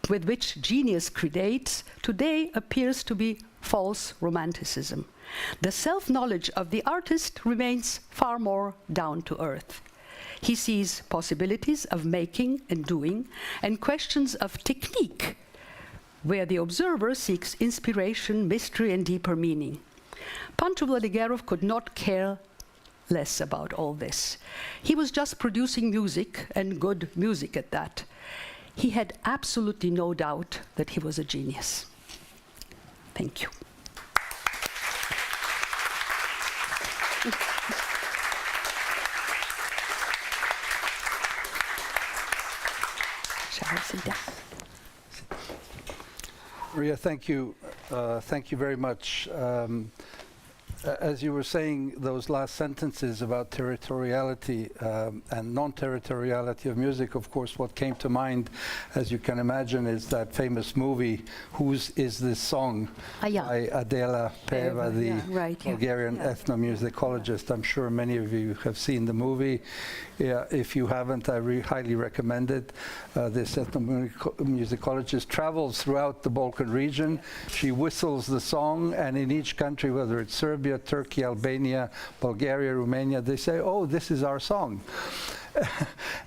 with which genius creates today appears to be false romanticism. The self-knowledge of the artist remains far more down to earth. He sees possibilities of making and doing and questions of technique, where the observer seeks inspiration, mystery, and deeper meaning. Pancho Vladigerov could not care less about all this. He was just producing music, and good music at that. He had absolutely no doubt that he was a genius. Thank you. Shall I sit down? Maria, thank you. Thank you very much. As you were saying, those last sentences about territoriality and non-territoriality of music, of course, what came to mind, as you can imagine, is that famous movie, Whose Is This Song? By Adela Peva, the Bulgarian ethnomusicologist. I'm sure many of you have seen the movie. If you haven't, I highly recommend it. This ethnomusicologist travels throughout the Balkan region. She whistles the song, and in each country, whether it's Serbia, Turkey, Albania, Bulgaria, Romania, they say, oh, this is our song.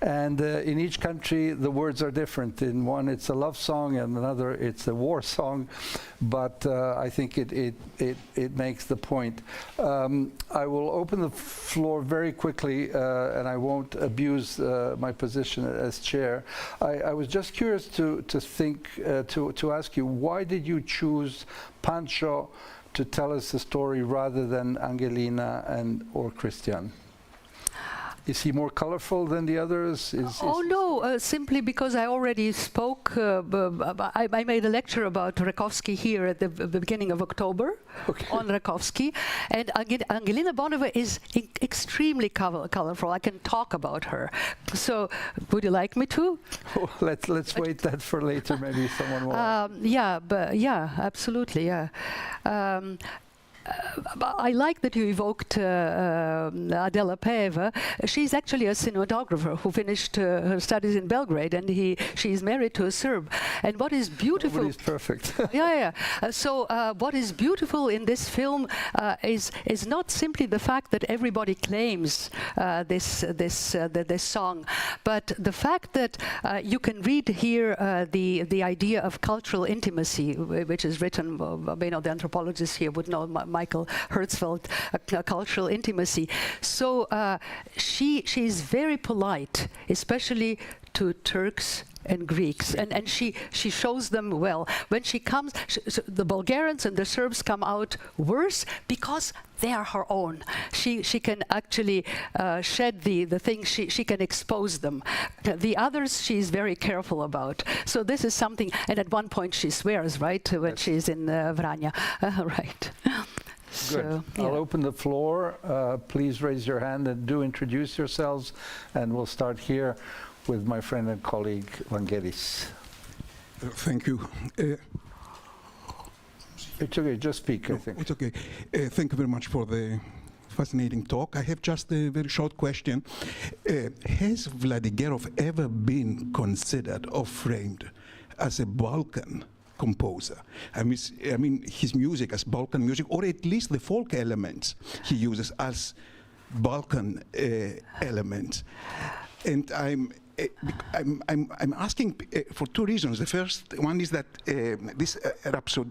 And in each country, the words are different. In one, it's a love song, and another, it's a war song. But I think it makes the point. I will open the floor very quickly, and I won't abuse my position as chair. I was just curious to ask you, why did you choose Pancho to tell us the story rather than Angelina or Christian? Is he more colorful than the others? Oh no, simply because I already spoke, I made a lecture about Rakovsky here at the beginning of October on Rakovsky, and Angelina Bonova is extremely colorful. I can talk about her. So, would you like me to? Oh, let's wait that for later. Maybe someone will. Yeah, absolutely, yeah. I like that you evoked Adela Peva. She's actually a cinematographer who finished her studies in Belgrade, and she's married to a Serb. And what is beautiful... Nobody's perfect. So what is beautiful in this film is not simply the fact that everybody claims this song, but the fact that you can read here the idea of cultural intimacy, which is written, the anthropologists here would know, Michael Hertzfeld, cultural intimacy. So she's very polite, especially to Turks and Greeks, and she shows them well. When she comes, the Bulgarians and the Serbs come out worse because they are her own. She can actually shed the things, she can expose them. The others she's very careful about. So this is something, and at one point she swears, right, when she's in Vranja. Right. Good. So, yeah. I'll open the floor. Please raise your hand and do introduce yourselves. And we'll start here with my friend and colleague, Vangelis. Thank you. It's okay, just speak, I think. It's okay. Thank you very much for the fascinating talk. I have just a very short question. Has Vladigerov ever been considered or framed as a Balkan composer? I mean, his music as Balkan music, or at least the folk elements he uses as Balkan elements. And I'm asking for two reasons. The first one is that this Rhapsody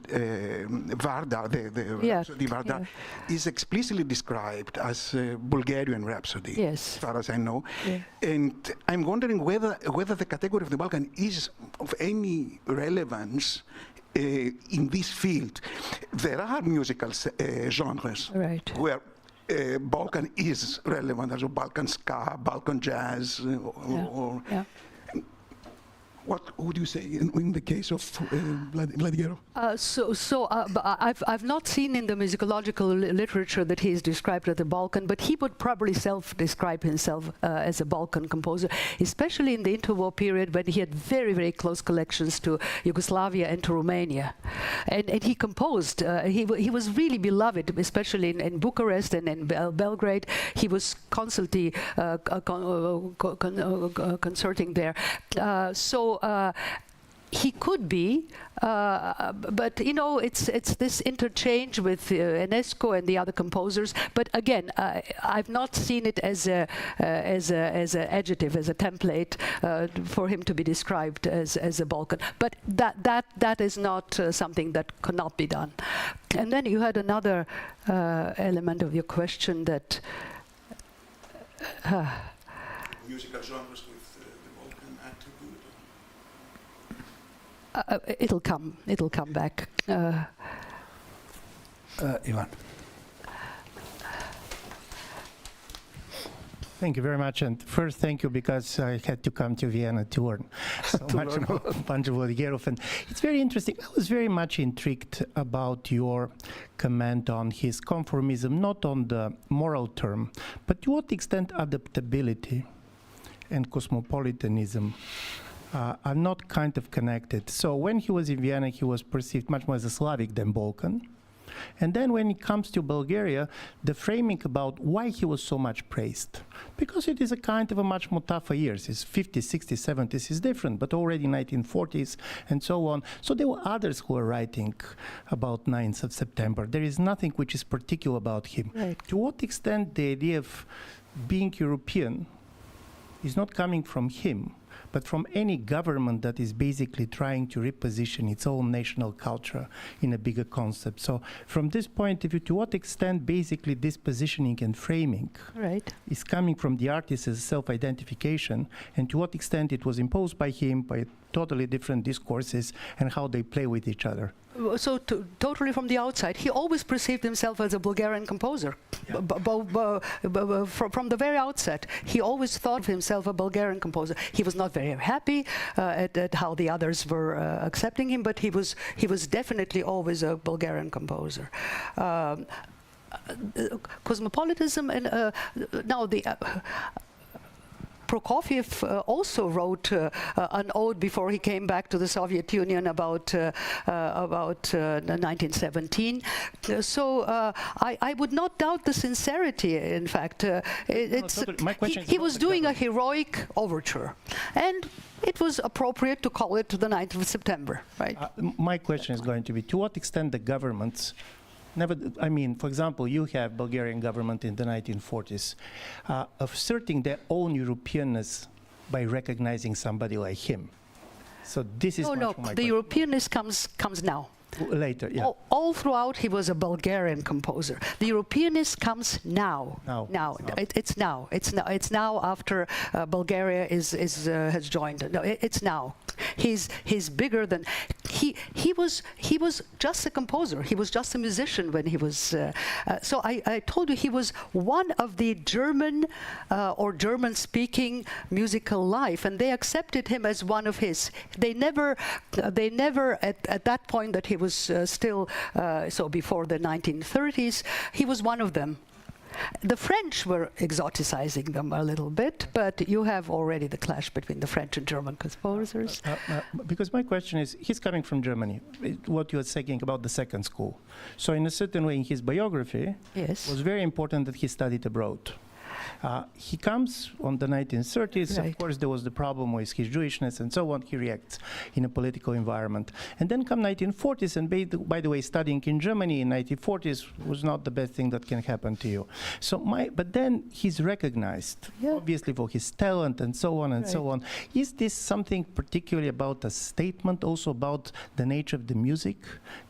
Varda, the Rhapsody Varda, is explicitly described as a Bulgarian rhapsody, yes, as far as I know. Yeah. And I'm wondering whether the category of the Balkan is of any relevance in this field. There are musical genres where Balkan is relevant, as Balkan ska, Balkan jazz, What would you say in the case of Vladigerov? I've not seen in the musicological literature that he's described as a Balkan, but he would probably self-describe himself as a Balkan composer, especially in the interwar period when he had very, very close connections to Yugoslavia and to Romania. And he composed, he was really beloved, especially in Bucharest and in Belgrade. He was constantly concerting there. He could be, but you know, it's this interchange with Enesco and the other composers. But again, I've not seen it as a adjective, as a template for him to be described as a Balkan. But that is not something that could not be done. And then you had another element of your question that. Musical genres with the Balkan attribute. It'll come back. Ivan. Thank you very much, and first thank you because I had to come to Vienna to learn so much about Pancho Vladigerov, and it's very interesting. I was very much intrigued about your comment on his conformism, not on the moral term, but to what extent adaptability and cosmopolitanism are not kind of connected. So when he was in Vienna, he was perceived much more as a Slavic than Balkan. And then when it comes to Bulgaria, the framing about why he was so much praised, because it is a kind of a much more tougher years. His 50s, 60s, 70s is different, but already 1940s and so on. So there were others who were writing about 9th of September. There is nothing which is particular about him. Right. To what extent the idea of being European is not coming from him, but from any government that is basically trying to reposition its own national culture in a bigger concept. So from this point of view, to what extent basically this positioning and framing is coming from the artist as self-identification, and to what extent it was imposed by him by totally different discourses and how they play with each other? So totally from the outside, he always perceived himself as a Bulgarian composer. From the very outset, he always thought of himself a Bulgarian composer. He was not very happy at how the others were accepting him, but he was definitely always a Bulgarian composer. Cosmopolitanism and now the. Prokofiev also wrote an ode before he came back to the Soviet Union about 1917. So I would not doubt the sincerity. In fact, he was doing a heroic overture, and it was appropriate to call it the 9th of September, right? My question is going to be, to what extent the governments I mean, for example, you have Bulgarian government in the 1940s asserting their own Europeanness by recognizing somebody like him. So this is the Europeanness comes now. Later, yeah. All throughout, he was a Bulgarian composer. The Europeanness comes now. It's now. It's now after Bulgaria has joined. No, it's now. He's bigger than he was just a composer. He was just a musician when he was. So I told you he was one of the German or German-speaking musical life, and they accepted him as one of his. They never at that point that he was still so before the 1930s, he was one of them. The French were exoticizing them a little bit, but you have already the clash between the French and German composers. Because my question is, he's coming from Germany, what you are saying about the second school. So in a certain way, in his biography, it was very important that he studied abroad. He comes on the 1930s, of course there was the problem with his Jewishness and so on, he reacts in a political environment. And then come 1940s, and by the way, studying in Germany in 1940s was not the best thing that can happen to you. So but then he's recognized, obviously for his talent and so on and so on. Is this something particularly about a statement, also about the nature of the music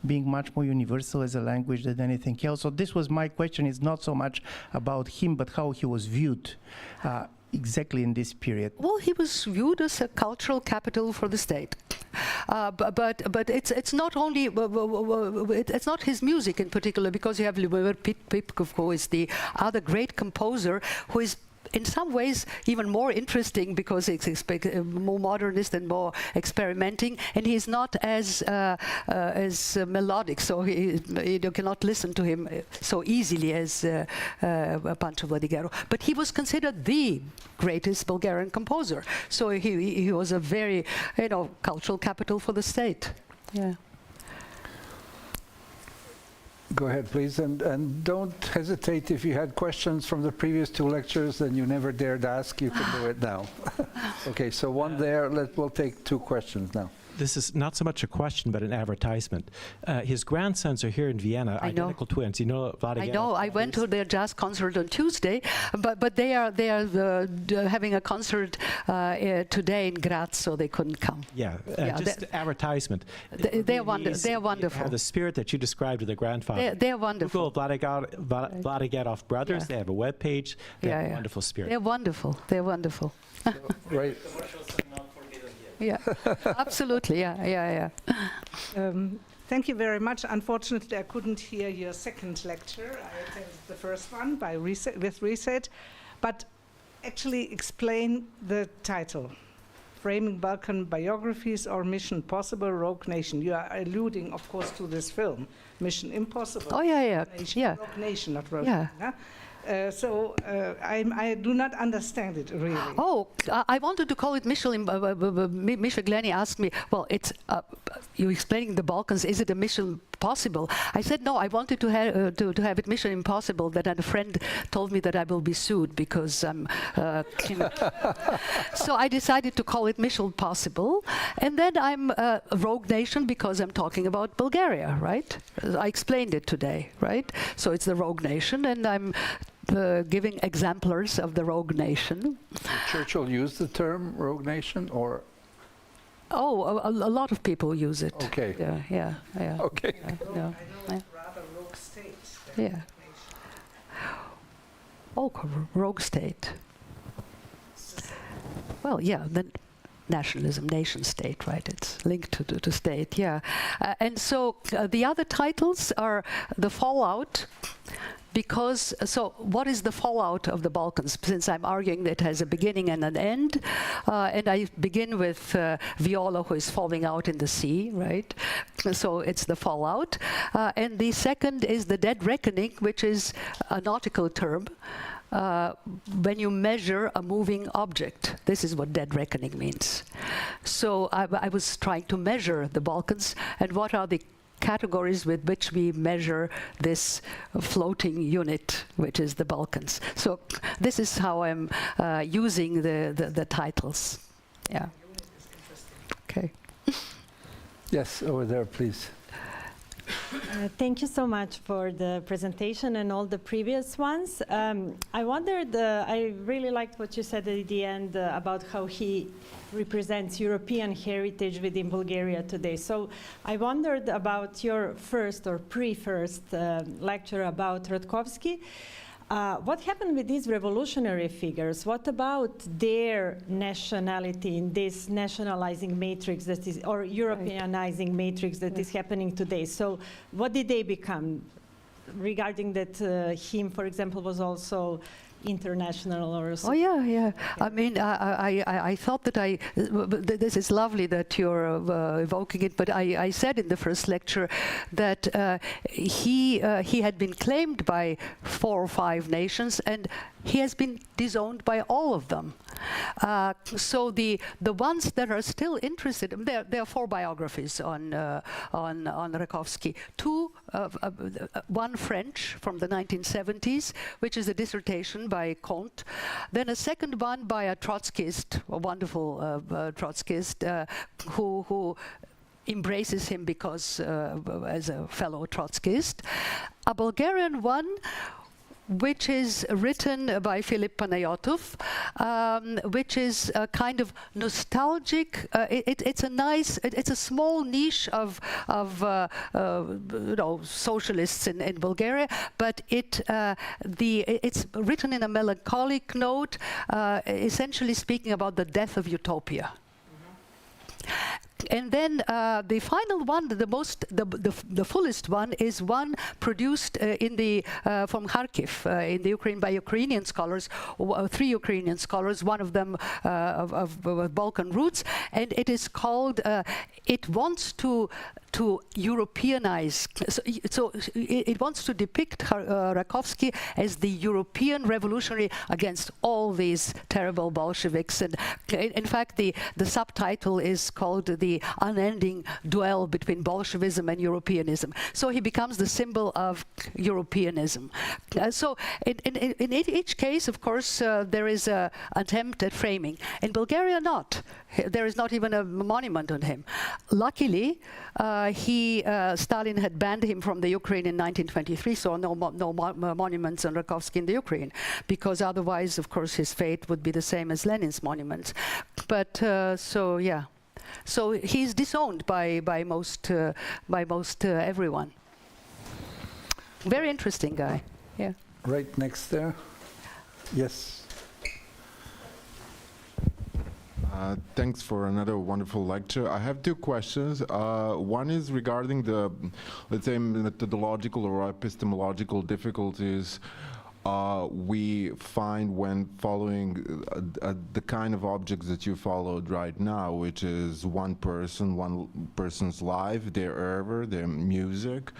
being much more universal as a language than anything else? So this was my question, is not so much about him, but how he was viewed exactly in this period. Well, he was viewed as a cultural capital for the state, but it's not only it's not his music in particular, because you have Lyubomir Pipkov, who is the other great composer, who is in some ways even more interesting because it's more modernist and more experimenting, and he's not as melodic, so you cannot listen to him so easily as Pancho Vladigerov. But he was considered the greatest Bulgarian composer, so he was a very cultural capital for the state. Yeah. Go ahead, please, and don't hesitate. If you had questions from the previous two lectures and you never dared ask, you can do it now. Okay, so one there. We'll take two questions now. This is not so much a question, but an advertisement. His grandsons are here in Vienna, identical twins. You know, Vladigerov. I know. I went to their jazz concert on Tuesday, but they are having a concert today in Graz, so they couldn't come. Yeah, just advertisement. They're wonderful. Have the spirit that you described of the grandfather. They're wonderful. Google Vladigerov brothers. They have a web page. They have a wonderful spirit. They're wonderful. They're wonderful. So, right. Yeah, absolutely. Yeah. Thank you very much. Unfortunately, I couldn't hear your second lecture. I attended the first one with Reset, but actually explain the title. Framing Balkan Biographies or Mission Possible, Rogue Nation. You are alluding, of course, to this film, Mission Impossible. Oh, yeah. Rogue Nation, not Rogue Nation. Yeah. I do not understand it really. Oh, I wanted to call it Misha Glenny asked me, well, it's you explaining the Balkans, is it a mission possible? I said, no, I wanted to have it Mission Impossible, that a friend told me that I will be sued because I'm so I decided to call it Mission Possible, and then I'm a Rogue Nation because I'm talking about Bulgaria, right? I explained it today, right? So it's the Rogue Nation, and I'm giving exemplars of the rogue nation. Churchill used the term rogue nation, or? Oh, a lot of people use it. Okay. Yeah. Okay. Yeah. I know rather rogue state. Yeah. Oh, rogue state. Well, yeah, then nationalism, nation state, right? It's linked to state, yeah. And so the other titles are the fallout, because, so what is the fallout of the Balkans? Since I'm arguing that it has a beginning and an end, and I begin with Viola, who is falling out in the sea, right? So it's the fallout. And the second is the dead reckoning, which is a nautical term. When you measure a moving object. This is what dead reckoning means. So I was trying to measure the Balkans, and what are the categories with which we measure this floating unit, which is the Balkans. So this is how I'm using the titles. Yeah. Okay. Yes, over there, please. Thank you so much for the presentation and all the previous ones. I wondered, I really liked what you said at the end about how he represents European heritage within Bulgaria today. So I wondered about your first or pre-first lecture about Ratkovsky. What happened with these revolutionary figures? What about their nationality in this nationalizing matrix that is, or Europeanizing matrix that is happening today? So what did they become? Regarding that him, for example, was also international or so. Oh yeah. I mean, I thought that this is lovely that you're evoking it, but I said in the first lecture that he had been claimed by 4 or 5 nations, and he has been disowned by all of them. So the ones that are still interested, there are 4 biographies on Ratkovsky. 2, one French from the 1970s, which is a dissertation by Comte. Then a second one by a Trotskyist, a wonderful Trotskyist, who embraces him because as a fellow Trotskyist. A Bulgarian one, which is written by Philip Panayotov, which is a kind of nostalgic. It's a small niche of socialists in Bulgaria, but it's written in a melancholic note, essentially speaking about the death of utopia. And then the final one, the fullest one, is one produced from Kharkiv in the Ukraine by Ukrainian scholars, 3 Ukrainian scholars, one of them of Balkan roots, and it is called. It wants to Europeanize. So it wants to depict Ratkovsky as the European revolutionary against all these terrible Bolsheviks. And in fact, the subtitle is called The Unending Duel Between Bolshevism and Europeanism. So he becomes the symbol of Europeanism. So in each case, of course, there is an attempt at framing. In Bulgaria, not. There is not even a monument on him. Luckily, Stalin had banned him from the Ukraine in 1923, so no monuments on Ratkovsky in the Ukraine, because otherwise, of course, his fate would be the same as Lenin's monuments. But so yeah, so he's disowned by most everyone. Very interesting guy. Yeah. Right next there. Yes. Thanks for another wonderful lecture. I have 2 questions. One is regarding the, let's say, methodological or epistemological difficulties we find when following the kind of objects that you followed right now, which is one person's life, their error, their music,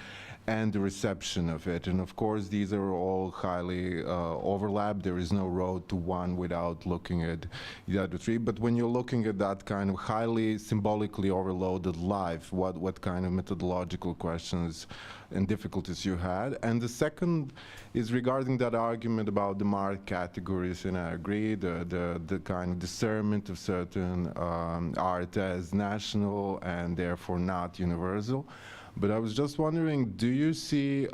and the reception of it. And of course, these are all highly overlapped. There is no road to one without looking at the other 3. But when you're looking at that kind of highly symbolically overloaded life, what kind of methodological questions and difficulties you had? And the second is regarding that argument about the marked categories, and I agree, the kind of discernment of certain art as national and therefore not universal. But I was just wondering, do you see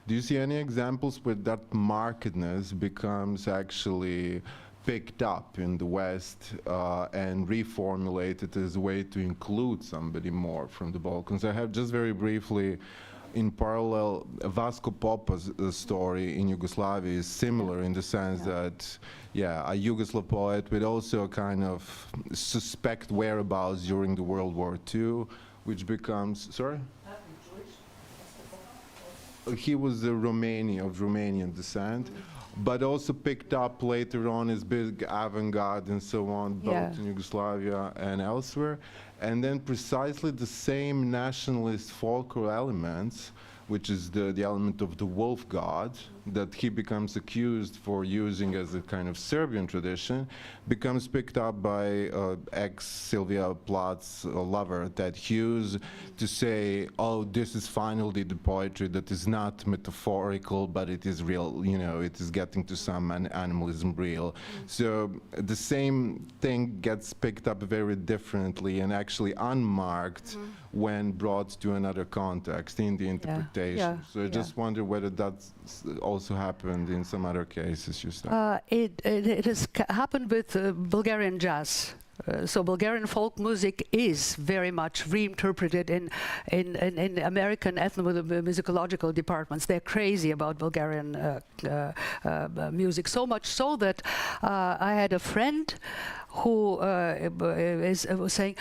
Do you see any examples where that markedness becomes actually picked up in the West and reformulated as a way to include somebody more from the Balkans? I have just very briefly, in parallel, Vasco Popa's story in Yugoslavia is similar in the sense that, a Yugoslav poet with also a kind of suspect whereabouts during the World War II, which becomes, sorry? He was of Romanian descent, but also picked up later on as big avant-garde and so on, both in Yugoslavia and elsewhere. And then precisely the same nationalist folklore elements, which is the element of the wolf god that he becomes accused for using as a kind of Serbian tradition, becomes picked up by ex-Sylvia Plath's lover, Ted Hughes, to say, oh, this is finally the poetry that is not metaphorical, but it is real, it is getting to some animalism real. So the same thing gets picked up very differently and actually unmarked when brought to another context in the interpretation. So I just wonder whether that's also happened in some other cases you said. It has happened with Bulgarian jazz. So Bulgarian folk music is very much reinterpreted in American ethnomusicological departments. They're crazy about Bulgarian music, so much so that I had a friend who was saying,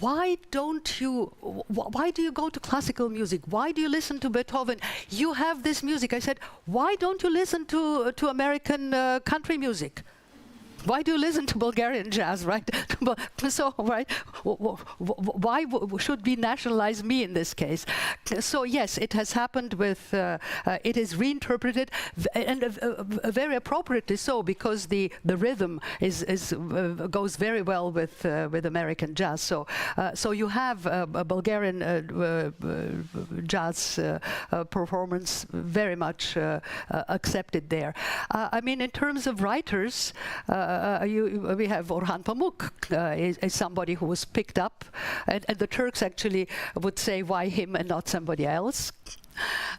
why do you go to classical music? Why do you listen to Beethoven? You have this music. I said, why don't you listen to American country music? Why do you listen to Bulgarian jazz, right? So, right, why should we nationalize me in this case? So yes, it has happened with, it is reinterpreted, and very appropriately so, because the rhythm goes very well with American jazz. So you have a Bulgarian jazz performance very much accepted there. I mean, in terms of writers, we have Orhan Pamuk, is somebody who was picked up, and the Turks actually would say, why him and not somebody else?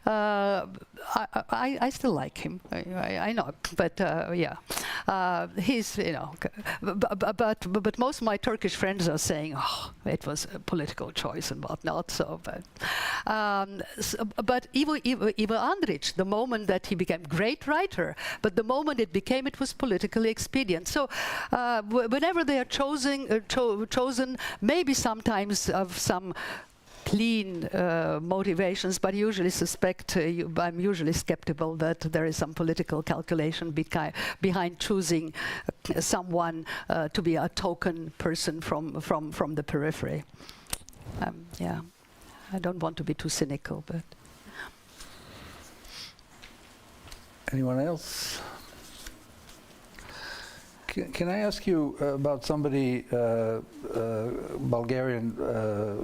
I still like him. I know, but he's but most of my Turkish friends are saying, oh, it was a political choice and whatnot. So, but Ivo Andrić, the moment that he became great writer, but the moment it was politically expedient. So whenever they are chosen, maybe sometimes of some clean motivations, but usually I'm usually skeptical that there is some political calculation behind choosing someone to be a token person from the periphery. I don't want to be too cynical, but. Anyone else? Can I ask you about somebody, Bulgarian,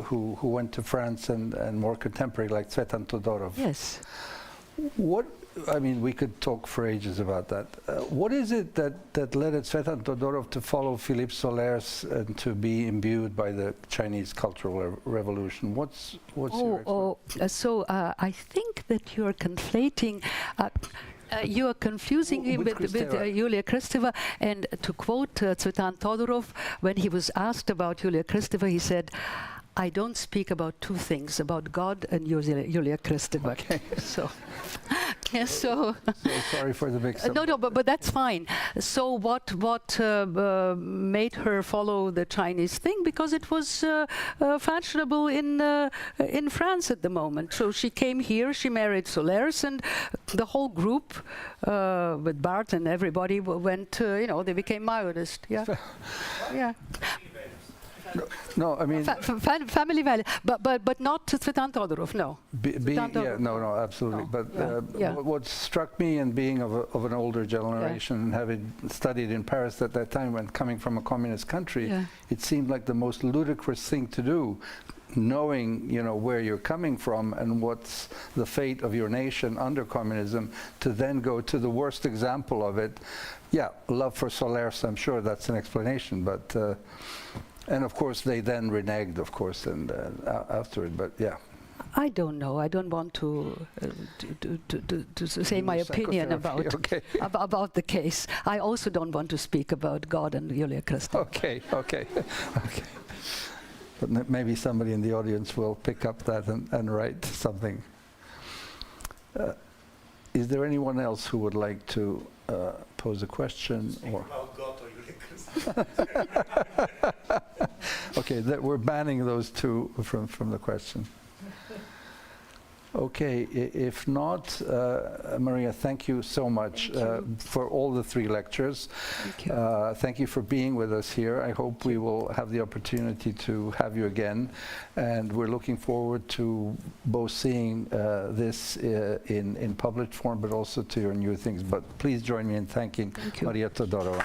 who went to France and more contemporary, like Tsvetan Todorov? Yes. I mean, we could talk for ages about that. What is it that led Tsvetan Todorov to follow Philippe Solers and to be imbued by the Chinese Cultural Revolution? What's your so I think that you are conflating. You are confusing him with Yulia Kristeva, and to quote Tsvetan Todorov, when he was asked about Yulia Kristeva, he said, I don't speak about two things, about God and Yulia Kristeva. Okay. So sorry for the mix-up. No, but that's fine. So what made her follow the Chinese thing? Because it was fashionable in France at the moment. So she came here, she married Solers, and the whole group with Bart and everybody went. They became Maoist. Yeah, yeah. No, I mean family value, but not Tsvetan Todorov. No. No, absolutely. No. But what struck me, in being of an older generation, and having studied in Paris at that time, and coming from a communist country, it seemed like the most ludicrous thing to do, knowing where you're coming from and what's the fate of your nation under communism, to then go to the worst example of it. Yeah, love for Solers, I'm sure that's an explanation, but. And of course, they then reneged, of course, and after it. But yeah. I don't know. I don't want to say my opinion about the case. I also don't want to speak about God and Julia Krista. Okay. But maybe somebody in the audience will pick up that and write something. Is there anyone else who would like to pose a question? Or about God or Julia Krista? Okay, we're banning those two from the question. Okay, if not, Maria, thank you so much for all the 3 lectures. Thank you. Thank you for being with us here. I hope we will have the opportunity to have you again. And we're looking forward to both seeing this in published form, but also to your new things. But please join me in thanking Maria Todorova.